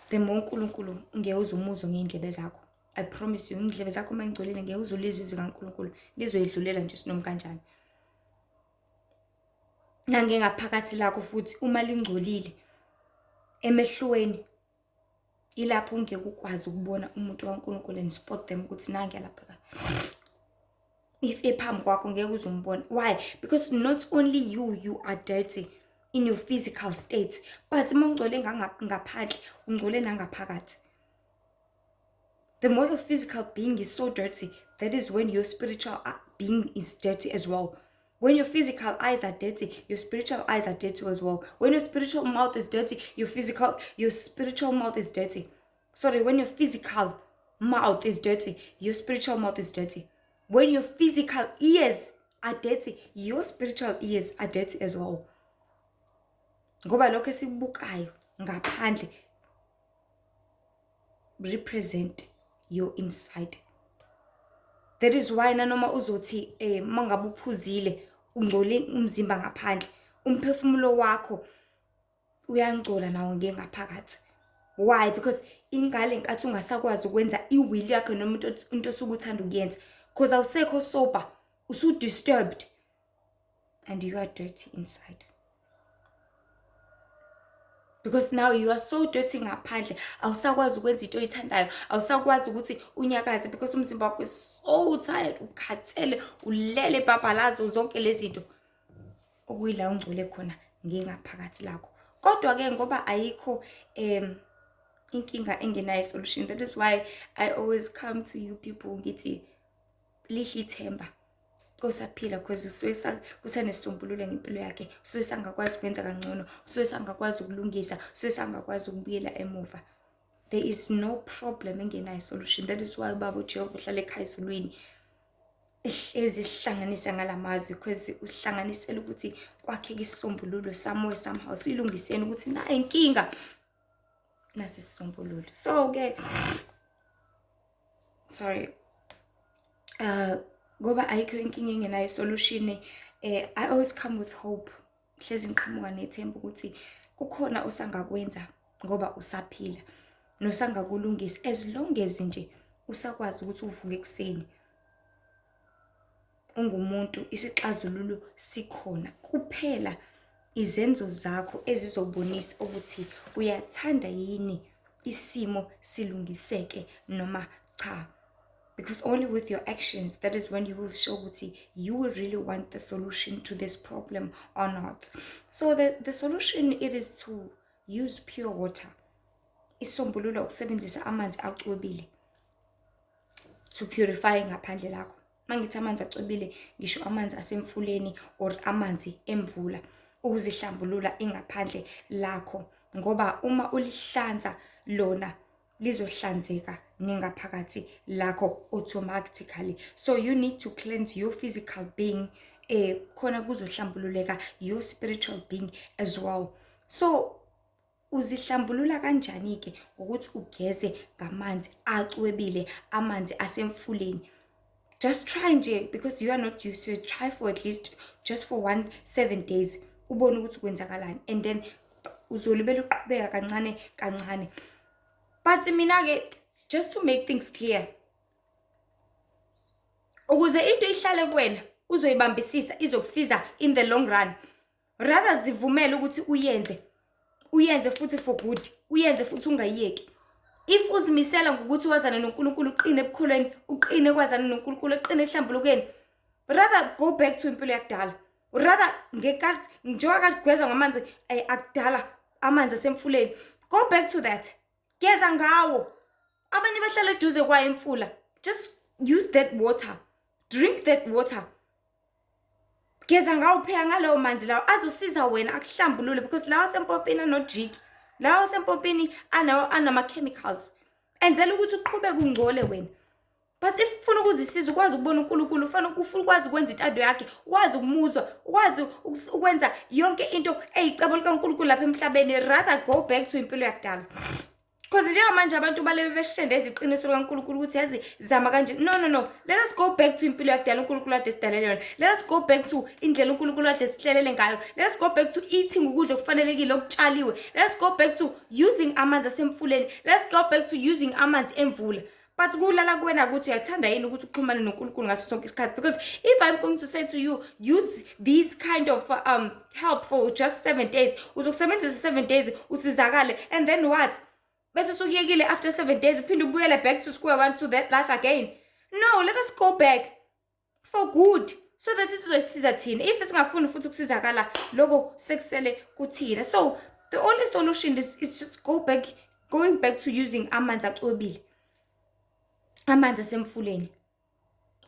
the more uNkulunkulu ngeke uzumuzwa ngeindlebe zakho. I promise you, indlebe zakho mangcolile ngeke uzulizwe zikaNkulunkulu, lizoyidlulela nje sinom kanjani. nangengaphakathi lakho futhi uma lingcolile emehlweni, ilapho ungeke ukwazi ukubona umuntu kaNkulunkulu and spot them ukuthi nangi lapha. If ephambi kwakho ngeke uzombona. Why? Because not only you are dirty in your physical states, but uma ungcole ngaphandle ungcole nangaphakathi. The more your physical being is so dirty, that is when your spiritual being is dirty as well. When your physical eyes are dirty, your spiritual eyes are dirty as well. When your spiritual mouth is dirty, your spiritual mouth is dirty. Sorry, when your physical mouth is dirty, your spiritual mouth is dirty. When your physical ears are dirty, your spiritual ears are dirty as well. Ngoba lokho esikubukayo ngaphandle represent your inside. That is why nanoma uzothi mangabe uphuzile ungcole umzimba ngaphandle, umphefumulo wakho uyangcola nawo ngengaphakathi. Why? Because ingale nkathi ungasakwazi ukwenza iwili yakho noma into osukuthanda ukuyenza, because awusekho sober, usu disturbed and you are dirty inside. Because now you are so dirty ngaphandle, awusakwazi ukwenza into oyithandayo, awusakwazi ukuthi unyakaze because umzimba wakho is so tired, ukhathele, ulele babhalazo zonke lezi zinto. Okuyila ungcole khona ngengaphakathi lakho. Kodwa ke ngoba ayikho inkinga engenayo solution. That is why I always come to you people ngithi lihle ithemba. Kosaphila because usuke kusanesombululo ngempilo yakhe, usuke sangakwazi ukwenza kangcono, usuke sangakwazi ukulungisa, usuke sangakwazi ukubuyela emuva. There is no problem engenayo solution. That is why ubaba uJehova uhlala ekhaya ezulwini ehlezi sihlanganisa ngalamazwi, because usihlanganisela ukuthi kwakheke isisombululo somewhere somehow, silungiseni ukuthi na inkinga nasi isisombululo. So ke sorry, ngoba ayikho inkinga engenayo solution, I always come with hope. Hlezi ngiqhamuka nethemba ukuthi kukhona osangakwenza ngoba usaphila nosangakulungisa, as long as nje usakwazi ukuthi uvuke ekseni ungumuntu, isixazululo sikhona. Kuphela izenzo zakho ezizobonisa ukuthi uyathanda yini isimo silungiseke noma cha. Because only with your actions, that is when you will show ukuthi you will really want the solution to this problem or not. So the solution, it is to use pure water. Isombululo ukusebenzisa amanzi acwebile to purify ngaphandle lakho. Mangithi amanzi acwebile ngisho amanzi asemfuleni or amanzi emvula, ukuzihlambulula ingaphandle lakho, ngoba uma ulihlanza lona lizohlanzeka ningaphakathi lakho automatically. So you need to cleanse your physical being, khona kuzohlambululeka your spiritual being as well. So uzihlambulula kanjani ke? Ngokuthi ugeze ngamanzi acwebile, amanzi asemfuleni. Just try nje, because you are not used to it. Try for at least just for 7 days. Ubone ukuthi kwenzakalani, and then uzolibela uqhubeka kancane kancane. But mina ke, just to make things clear, ukuze into ihlale kuwena uzoyibambisisa, izokusiza in the long run, rather zivumele ukuthi uyenze futhi for good, uyenze futhi ungayiyeki. If uzimisela ngokuthi wazana noNkulunkulu, uqine ebukholweni, uqine kwazana noNkulunkulu, uqine ehlambulukeni, rather go back to impilo yakudala. Rather ngekathi njengoba kade gweza ngamanzi akudala, amanzi asemfuleni, go back to that. Geza ngawo. Abanye bahlala eduze kwayo imfula. Just use that water. Drink that water. Geza ngawo phela ngalowo manzi lawo azosiza wena akuhlambulule, because lawa sempopini anojiki. Lawa sempopini anama chemicals. Enzela ukuthi uqhubeke ungcole wena. But if ufuna ukuzisiza, ukwazi ukubona uNkulunkulu, ufuna ukwazi ukwenza intando yakhe, ukwazi ukumuzwa, ukwazi ukwenza yonke into eyicebo likaNkulunkulu lapha emhlabeni, rather go back to impilo yakudala. Because njengamanje abantu balebe beshende iziqiniso kaNkulunkulu ukuthi yazi zama kanje. No. Let us go back to impilo yakudala uNkulunkulu ade sidalele yona. Let us go back to indlela uNkulunkulu ade sihlelele ngayo. Let us go back to eating ukudla okufanelekile okutshaliwe. Let us go back to using amanzi asemfuleni. Let us go back to using amanzi emvula. But kulala kuwena ukuthi uyathanda yini ukuthi uxhumane noNkulunkulu ngaso sonke isikhathi. Because if I'm going to say to you, use these kind of help for just 7 days, uzokusebenzisa 7 days usizakale, and then what? Bese usukuyekile after 7 days uphinde ubuyele back to square one to that life again. No, let us go back for good, so that isizosiza thina. If singafuni futhi ukusizakala, lokho sekusele kuthina. So the only solution is just going back to using amanzi acwebile, amanzi asemfuleni.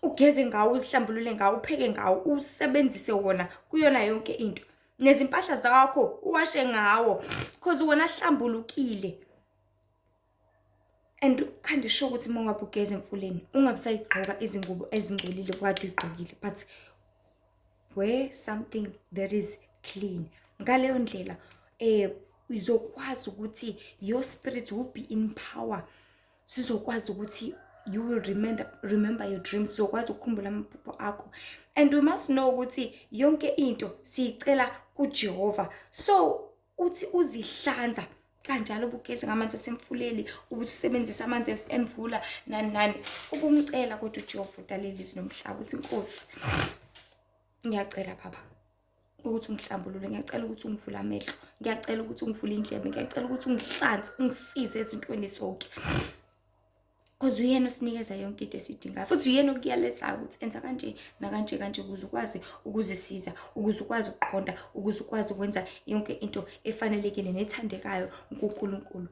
Ugeze ngawo, uzihlambulule ngawo, upheke ngawo, usebenzise wona kuyona yonke into. Nezimpahla zakho uwashe ngawo because wona ahlambulukile. And khande sho ukuthi mongabe ugeze emfuleni ungabisayigqoka izingubo ezingcolile kade uyigqokile, but wear something that is clean. Ngaleyo ndlela uzokwazi ukuthi your spirit will be in power. Sizokwazi ukuthi you will remember your dreams. Uzokwazi ukukhumbula amaphupho akho. And we must know ukuthi yonke into siyicela kuJehova. So uthi uzihlanza kanjalo ubugeze ngamanzi asemfuleni, ubusebenzisa amanzi emvula nani ubumcela kodwa uJehova udalele izwi nomhlaba uthi Nkosi, ngiyacela baba ukuthi ungihlambulule, ngiyacela ukuthi ungivule amehlo, ngiyacela ukuthi ungivule indlebe, ngiyacela ukuthi ungihlanze, ungisize ezintweni zonke. Because uyena osinikeza yonke into esidingayo, futhi uyena okuyalesayo ukuthi enza kanje nakanje kanje ukuze ukwazi ukuzisiza, ukuze ukwazi ukuqonda, ukuze ukwazi ukwenza yonke into efanelekile nethandekayo kuNkulunkulu.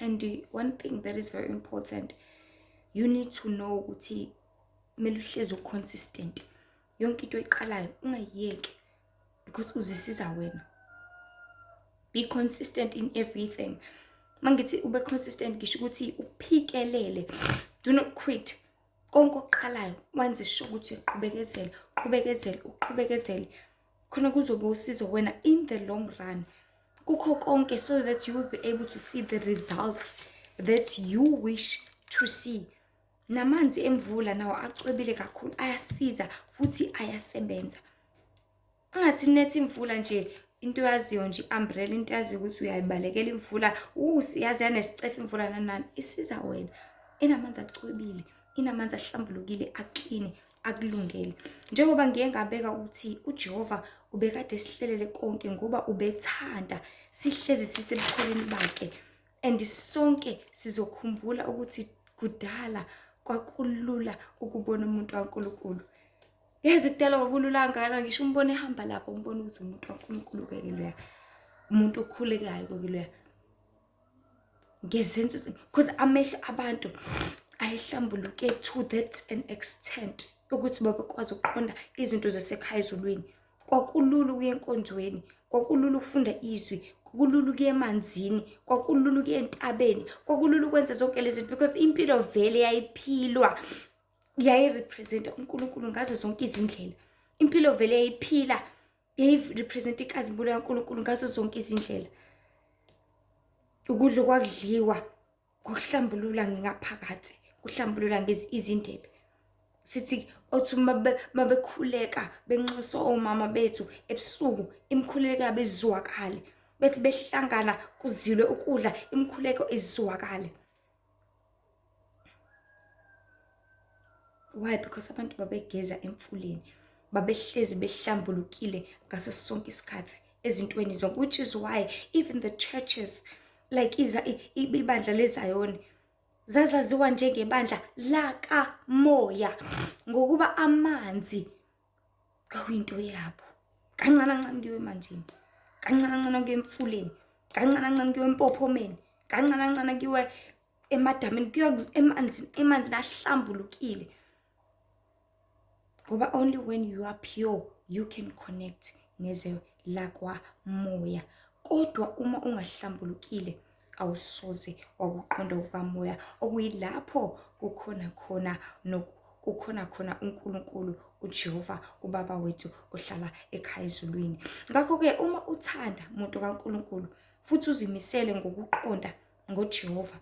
And one thing that is very important, you need to know ukuthi kumele uhlezi consistent. Yonke into oyiqalayo ungayiyeki because uzisiza wena. Be consistent in everything. Mangithi ube consistent ngisho ukuthi uphikelele. Do not quit. Konke oqalayo wenze sure ukuthi uqhubekele. Khona kuzoba usizo wena in the long run. Kukho konke, so that you will be able to see the results that you wish to see. Namanzi emvula nawo acwebile kakhulu, ayasiza futhi ayasebenza. Angathi nethi imvula nje into yaziyo nje umbrella, into yaziyo ukuthi uyayibalekela imvula, siyazi yanesicefe imvula nanani, isiza wena. Inamanzi acwebile, inamanzi ahlambulukile, aqine, akulungele. Njengoba ngiye ngabeka ukuthi uJehova ubekade sihlelele konke ngoba ubethanda sihlezi sisebukholweni bakhe, and sonke sizokhumbula ukuthi kudala kwakulula ukubona umuntu kaNkulunkulu. Yazi kudala kwakulula ngala, ngisho umbone ehamba lapho umbone ukuthi umuntu kaNkulunkulu ke loya, umuntu okhulekayo ke loya. Ngezenzo because amehlo abantu ayihlambuluke to that an extent ukuthi babekwazi ukuqonda izinto zasekhaya ezulwini. Kwakulula ukuya enkonzweni, kwakulula ukufunda izwi, kwakulula ukuya emanzini, kwakulula ukuya entabeni, kwakulula ukwenza zonke lezi zinto because impilo vele yayiphilwa, yayirepresenta uNkulunkulu ngazo zonke izindlela. Impilo vele yayiphila, yayirepresenta ikazimbulo kaNkulunkulu ngazo zonke izindlela. Ukudla kwakudliwa kwakuhlambulula ngaphakathi, kuhlambulula izindebe. Sithi othi mabekhuleka benxusa omama bethu ebusuku, imkhuleko yabo izwakale. Bethi behlangana kuzilwe ukudla, imkhuleko izwakale. Why? Because abantu babegeza emfuleni, babehlezi behlambulukile ngaso sonke isikhathi ezintweni zonke, which is why even the churches like ibandla leZion zazaziwa njengebandla lakamoya ngokuba amanzi kwakuyinto yabo. Kancane kuyiwe emanzini, kancane kuyiwe emfuleni, kancane kuyiwe empophomeni, kancane kuyiwe emadamini, kuyiwe emanzini ahlambulukile. Ngoba only when you are pure you can connect nezwe lakwamoya. Kodwa uma ungahlambulukile awusoze wakuqonda kwamoya, okuyilapho kukhona khona uNkulunkulu uJehova ubaba wethu ohlala ekhaya ezulwini. Ngakho ke uma uthanda umuntu kaNkulunkulu futhi uzimisele ngokuqonda ngoJehova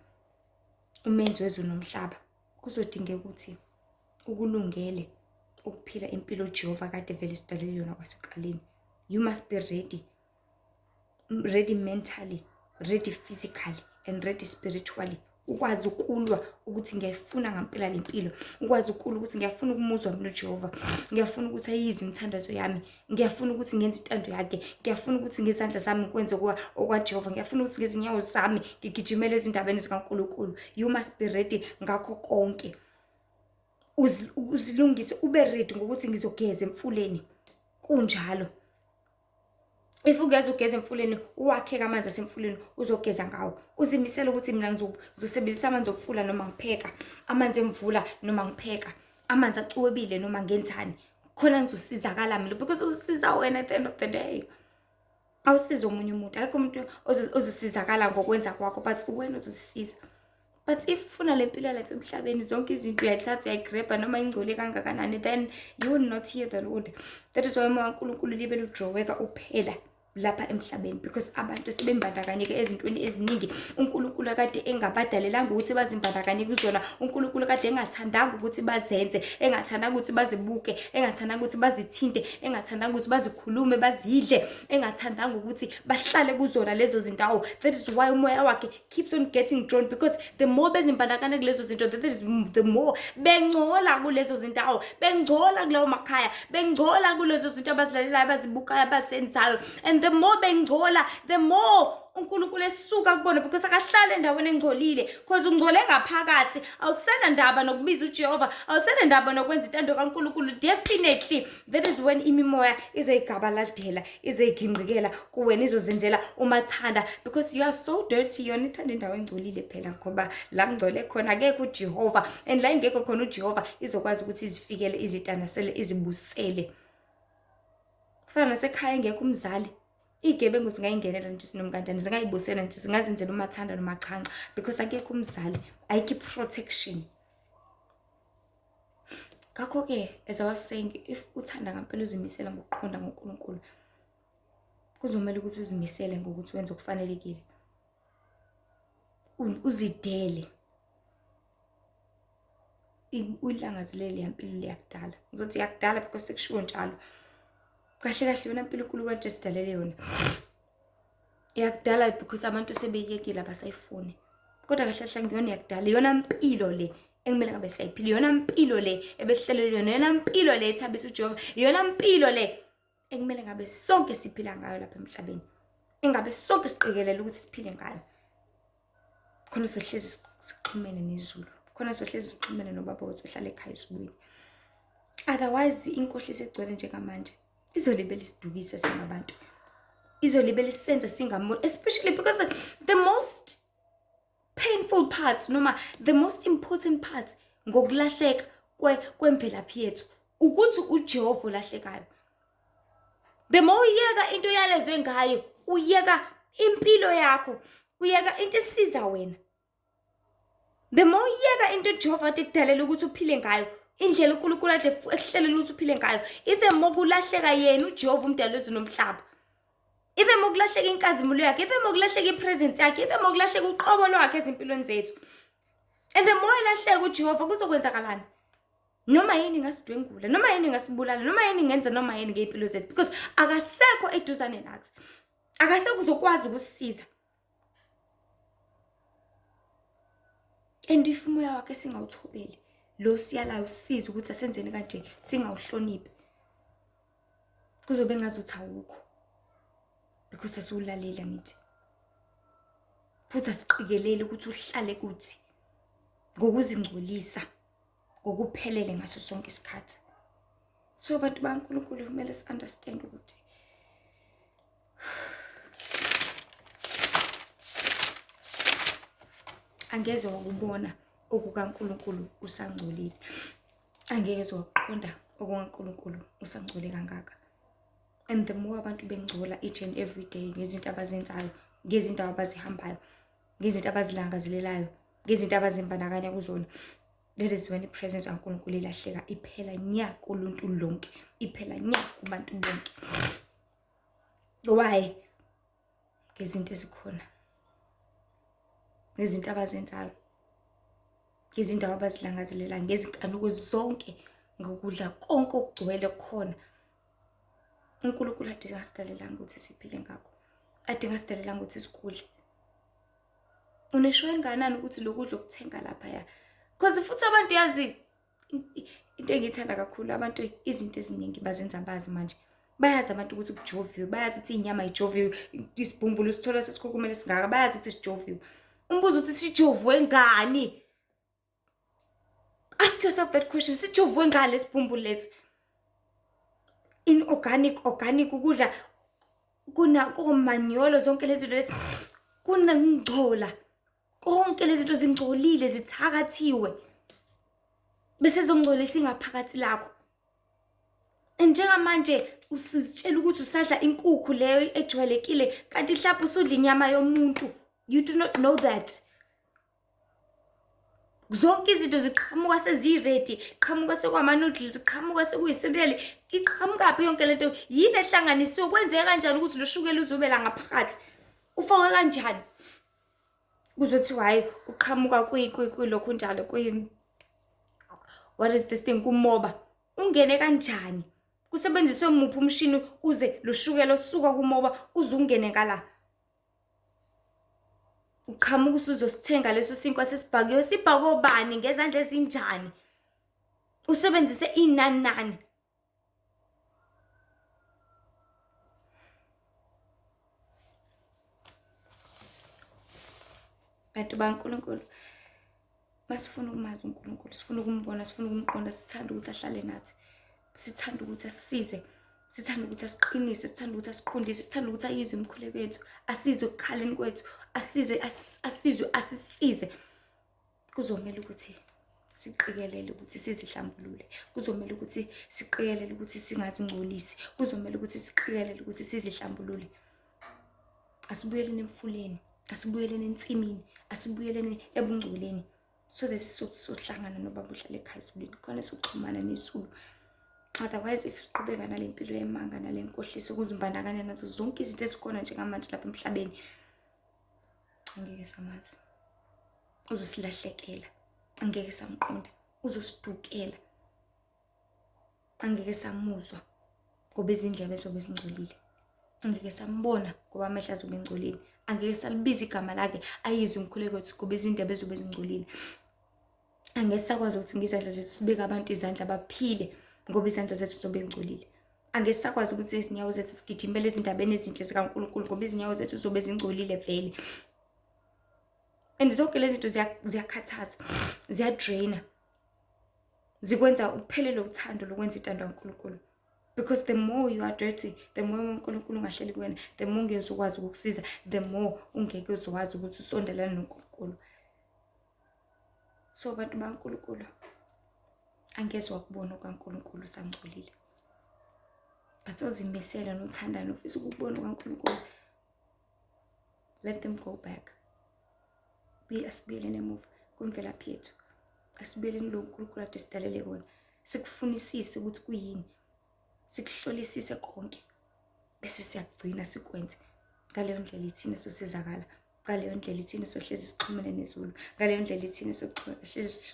umenzi wezulu nomhlaba, kuzodingeka ukuthi ukulungele ukuphila impilo Jehova kade vele sidalelwe yona kwasekuqaleni. You must be ready mentally, ready physically, and ready spiritually. Ukwazi ukulwa ukuthi ngiyafuna ngempela lempilo, ukwazi ukulwa ukuthi ngiyafuna ukumuzwa mina uJehova, ngiyafuna ukuthi ayize imithandazo yami, ngiyafuna ukuthi ngenze intando yakhe, ngiyafuna ukuthi ngezandla zami ngikwenze okwaJehova, ngiyafuna ukuthi ngezinyawo zami ngigijimele ezindabeni zikaNkulunkulu. You must be ready ngakho konke. Uzilungise, ube ready ngokuthi ngizogeza emfuleni. Kunjalo. If ugeza ugeza emfuleni, uwakhe amanzi asemfuleni uzogeza ngawo. Uzimisela ukuthi mina ngizosebenzisa amanzi okufula noma ngipheka, amanzi emvula noma ngipheka, amanzi acwebile noma ngenzani. Khona ngizosizakala mina because usisiza wena at the end of the day. Awusiza omunye umuntu, akho umuntu ozosizakala ngokwenza kwakho, but wena uzosisiza. But if ufuna lempilo lapha emhlabeni zonke izinto uyayithatha uyayigrabha noma ingcole kangakanani, then you will not hear the Lord. That is why uNkulunkulu libe lujoweka uphela lapha emhlabeni, because abantu sebembandakanyeke ezintweni eziningi uNkulunkulu akade engabadalelanga ukuthi bazimbandakanye kuzona. uNkulunkulu akade engathandanga ukuthi bazenze, engathandanga ukuthi bazibuke, engathandanga ukuthi bazithinte, engathandanga ukuthi bazikhulume bazidle, engathandanga ukuthi bahlale kuzona lezo zindawo. That is why umoya wakhe keeps on getting drawn, because the more bezimbandakanye kulezo zinto, that is the more bengcola kulezo zindawo, bengcola kuleyo makhaya, bengcola kulezo zinto abazilalelayo, abazibukayo, abazenzayo. And the more bengcola, the more uNkulunkulu esuka kubona, because akahlala endaweni engcolile, because ungcole ngaphakathi. Awusena ndaba nokubiza uJehova, awusena ndaba nokwenza intando kaNkulunkulu. Definitely that is when imimoya izoyigabaladela, izoyigingqikela kuwena, izozenzela umathanda, because you are so dirty. Yona ithanda indawo engcolile phela, ngoba la ngcole khona akekho uJehova, and la ingekho khona uJehova izokwazi ukuthi izifikele, izitanasele, izibusele. Kufana nasekhaya engekho umzali, igebengu zingayingenela nje sinomkandane, zingayibusela nje, zingazenzela umathanda nomachanca, because akekho umzali, ayikho protection. Ngakho ke, as I was saying, if uthanda ngempela uzimisela ngokuqonda ngoNkulunkulu, kuzomela ukuthi uzimisele ngokuthi wenze okufanelekile, uzidele. Uyilangazelele yampilo liyakudala. Ngizothi yakudala because sekushiwo njalo. Kahle kahle yona impilo uNkulunkulu kade sidalele yona yakudala, because abantu sebeyekile abasayifuni. Kodwa kahle kahle ngiyona yakudala, yona impilo le engimele ngabe siyayiphila, yona impilo le ebehlelelwe yona, yona impilo le ethabisa uJehova, yona impilo le engimele ngabe sonke siphila ngayo lapha emhlabeni, engabe sonke siqikelela ukuthi siphile ngayo. Khona sohlezi sixhumene nezulu, khona sohlezi sixhumene nobaba wethu ohlala ekhaya esibuyini. Otherwise inkohliso egcwele njengamanje izolibela isidukisa singabantu, izolibela isenza singamuntu, especially because the most painful part noma the most important part ngokulahleka kwemvelaphi yethu ukuthi uJehova ulahlekayo. The more uyeka into yalezwe ngayo, uyeka impilo yakho, uyeka into esiza wena. The more uyeka into uJehova ade kudalela ukuthi uphile ngayo, indlela uNkulunkulu ade ekuhlelela ukuthi uphile ngayo, ithe more kulahleka yena uJehova umdali wezulu nomhlaba. Ithe more kulahleka inkazimulo yakhe, ithe more kulahleka ipresence yakhe, ithe more kulahleka uqobo lwakhe ezimpilweni zethu. And the more ilahleka uJehova kuzokwenzakalani? Noma yini ngasidwengula, noma yini ngasibulala, noma yini ngenza, noma yini ngeimpilo zethu, because akasekho eduzane nathi, akasekho uzokwazi ukusisiza. And if umoya wakhe singawuthobeli, lo siyalayo usiza ukuthi asenzeni kanje, singawuhloniphi, kuzobe ngazuthi awukho, because asiwulalela ngithi, futhi asiqikelele ukuthi uhlale kuthi ngokuzingcolisa ngokuphelele ngaso sonke isikhathi. So abantu baNkulunkulu kumele si-understand ukuthi angeze wakubona okukaNkulunkulu usangcolile, angeze waqonda okukaNkulunkulu usangcole kangaka. And the more abantu bengcola each and every day ngezinto abazenzayo, ngezinto abazihambayo, ngezinto abazilangazelelayo, ngezinto abazimbandakanya kuzona, that is when the presence kaNkulunkulu ilahleka, iphela nya kuluntu lonke, iphela nya kubantu bonke. Why? Ngezinto ezikhona, ngezinto abazenzayo, ngezinto abazilangazelelayo, ngezinkanuko zonke ngokudla konke okugcwele khona. uNkulunkulu ade ngasidelelanga ukuthi siphile ngakho. Ade ngasidelelanga ukuthi sikudle. Unesho enganani ukuthi lokudla okuthenga lapha ya? Because futhi abantu yazi into engithanda kakhulu, abantu izinto eziningi bazenza bazi manje. Bayazi abantu ukuthi kujoviwe, bayazi ukuthi inyama ijoviwe, isibhumbulu sithola sesikhukhumele singaka, bayazi ukuthi sijoviwe. Umbuzo ukuthi sijovwe ngani? Ask yourself that question. Sijovwe ngani lesibhumbulu lesi? Organic ukudla komanyolo, zonke lezi zinto kunangcola. Konke lezi zinto zingcolile, zithakathiwe. Bese zongcolisa ingaphakathi lakho. Njengamanje usitshela ukuthi usadla inkukhu leyo ejwayelekile kanti mhlawumbe usudla inyama yomuntu. You do not know that. Zonke izinto ziqhamuka seziready, qhamuka sekwama noodles, qhamuka sekuyicereal, iqhamukaphi yonke lento? Yini ehlanganisiwe? Kwenzeka kanjani ukuthi lo shukela uzobela ngaphakathi? Ufake kanjani? Kuzothi hayi uqhamuka lokhu njalo what is this thing kumoba? Ungene kanjani? Kusebenziswe muphi umshini uze lo shukela osuka kumoba uze ungene ngala? Uqhamuka usuzosithenga leso sinkwa sesibhakiwe, sibhako bani ngezandla ezinjani? Usebenzise inani. Bantu baNkulunkulu, masifuna ukumazi uNkulunkulu, sifuna ukumbona, sifuna ukumqonda, sithanda ukuthi ahlale nathi. Sithanda ukuthi asisize, sithanda ukuthi asiqinise, sithanda ukuthi asiqondise, sithanda ukuthi ayizwe imikhuleko yethu, asizwe ekukhaleni kwethu, asisize. Kuzomela ukuthi siqikelele ukuthi sizihlambulule. Kuzomela ukuthi siqikelele ukuthi singazingcolisi. Kuzomela ukuthi siqikelele ukuthi sizihlambulule. Asibuyeleni emfuleni, asibuyeleni ensimini, asibuyeleni ebungcoleni. So that sohlangana noBaba uhlale ekhazulini, khona sokuxhumana nezulu. Otherwise if siqhubeka nalempilo yemanga nalenkohliso kuzimbandakanya nazo zonke izinto ezikhona njengamanje lapha emhlabeni, angeke samazi. Uzosilahlekela, angeke samqonda. Uzosidukela, angeke samuzwa ngoba izindlebe zobe zingcolile. Angeke sambona ngoba amehlo azobe engcolile. Angeke salibiza igama lakhe ayizwe umkhuleko wethu ngoba izindebe zobe zingcolile. Angeke sakwazi ukuthi ngizandla zethu sibeke abantu izandla baphile ngoba izandla zethu zobe zingcolile. Angeke sakwazi ukuthi izinyawo zethu sigijimele ezindabeni ezinhle zikaNkulunkulu ngoba izinyawo zethu zobe zingcolile vele. And zonke lezi zinto ziyakhathaza, ziyadraina. Zikwenza uphelele uthando lokwenza intando kaNkulunkulu. Because the more you are dirty, the more uNkulunkulu ungahleli kuwena, the more ungeke uzokwazi ukukusiza, the more ungeke uzokwazi ukuthi usondelane noNkulunkulu. So bantu baNkulunkulu, angeze wakubona kaNkulunkulu sangcolile. But uzimisela nothandana ufisa ukubona kaNkulunkulu, let them go back. Asibuyeleni emuva kwimvelaphi yethu. Asibuyeleni lo uNkulunkulu ade sidalele kona. Sikufunisise ukuthi kuyini. Sikuhlolisise konke. Bese siyagcina sikwenze. Ngaleyo ndlela ithini sosizakala. Ngaleyo ndlela ithini sohlezi sixhumene nezulu. Ngaleyo ndlela ithini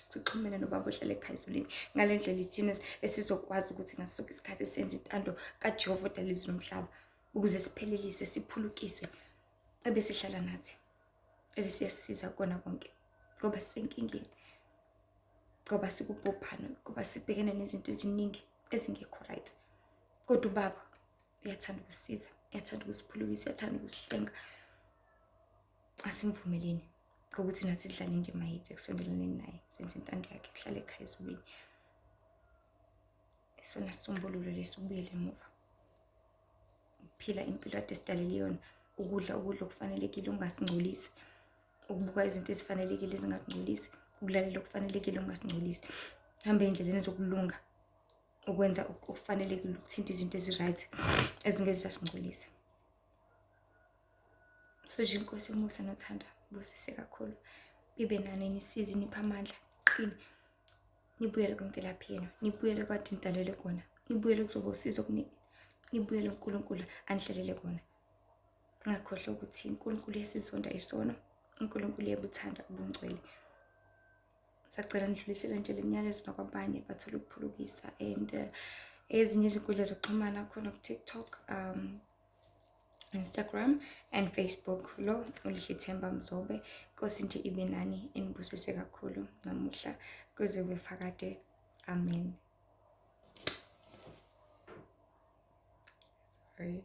sixhumene noBaba ohlala ekhayizulini. Ngaleyo ndlela ithini esizokwazi ukuthi ngasonke isikhathi senze intando kaJehova odala izulu nomhlaba ukuze sipheleliswe, siphulukiswe, ebese hlala nathi. Ebese siyasiza kona konke ngoba sisenkingeni, ngoba sikubophana, ngoba sibhekene nezinto eziningi ezingekho right. Kodwa uBaba uyathanda ukusisiza, uyathanda ukusiphulukisa, uyathanda ukusihlenga. Asimvumeleni ukuthi nathi sidlale indima yethu ekusondelaneni naye, senze intando yakhe, kuhlale ekhayizulini. Isona sisombululo lesibuyele emuva. Ukuphila impilo ade sidalele yona, ukudla okufanelekile ungasingcolisi. Ukubuka izinto ezifanelekile ezingasingcolisi, ukulalela okufanelekile ungasingcolisi. Hamba endleleni zokulunga, ukwenza okufanelekile, ukuthinta izinto eziright ezingeke zasingcolisa. So nje Inkosi yomusa nothando busise kakhulu. Bibe nani nisize, nipha amandla, qini. Nibuyele kwimvelaphi yenu, nibuyele kade nidalelwe kona. Nibuyele kuzoba usizo kunini. Nibuyele uNkulunkulu anihlelele kona. Ngakhohlwa ukuthi uNkulunkulu yesizonda isono, uNkulunkulu yebuthanda ubungcwele. Sacela nidlulisele nje le myalezo nakwabanye bathole ukuphulukisa. And ezinye izinkundla zokuxhumana khona ku-TikTok, Instagram and Facebook. Lo uLishithemba Mzobe. Nkosi nje ibe nani, inibusise kakhulu namuhla kuze kube phakade. Amen. Sorry.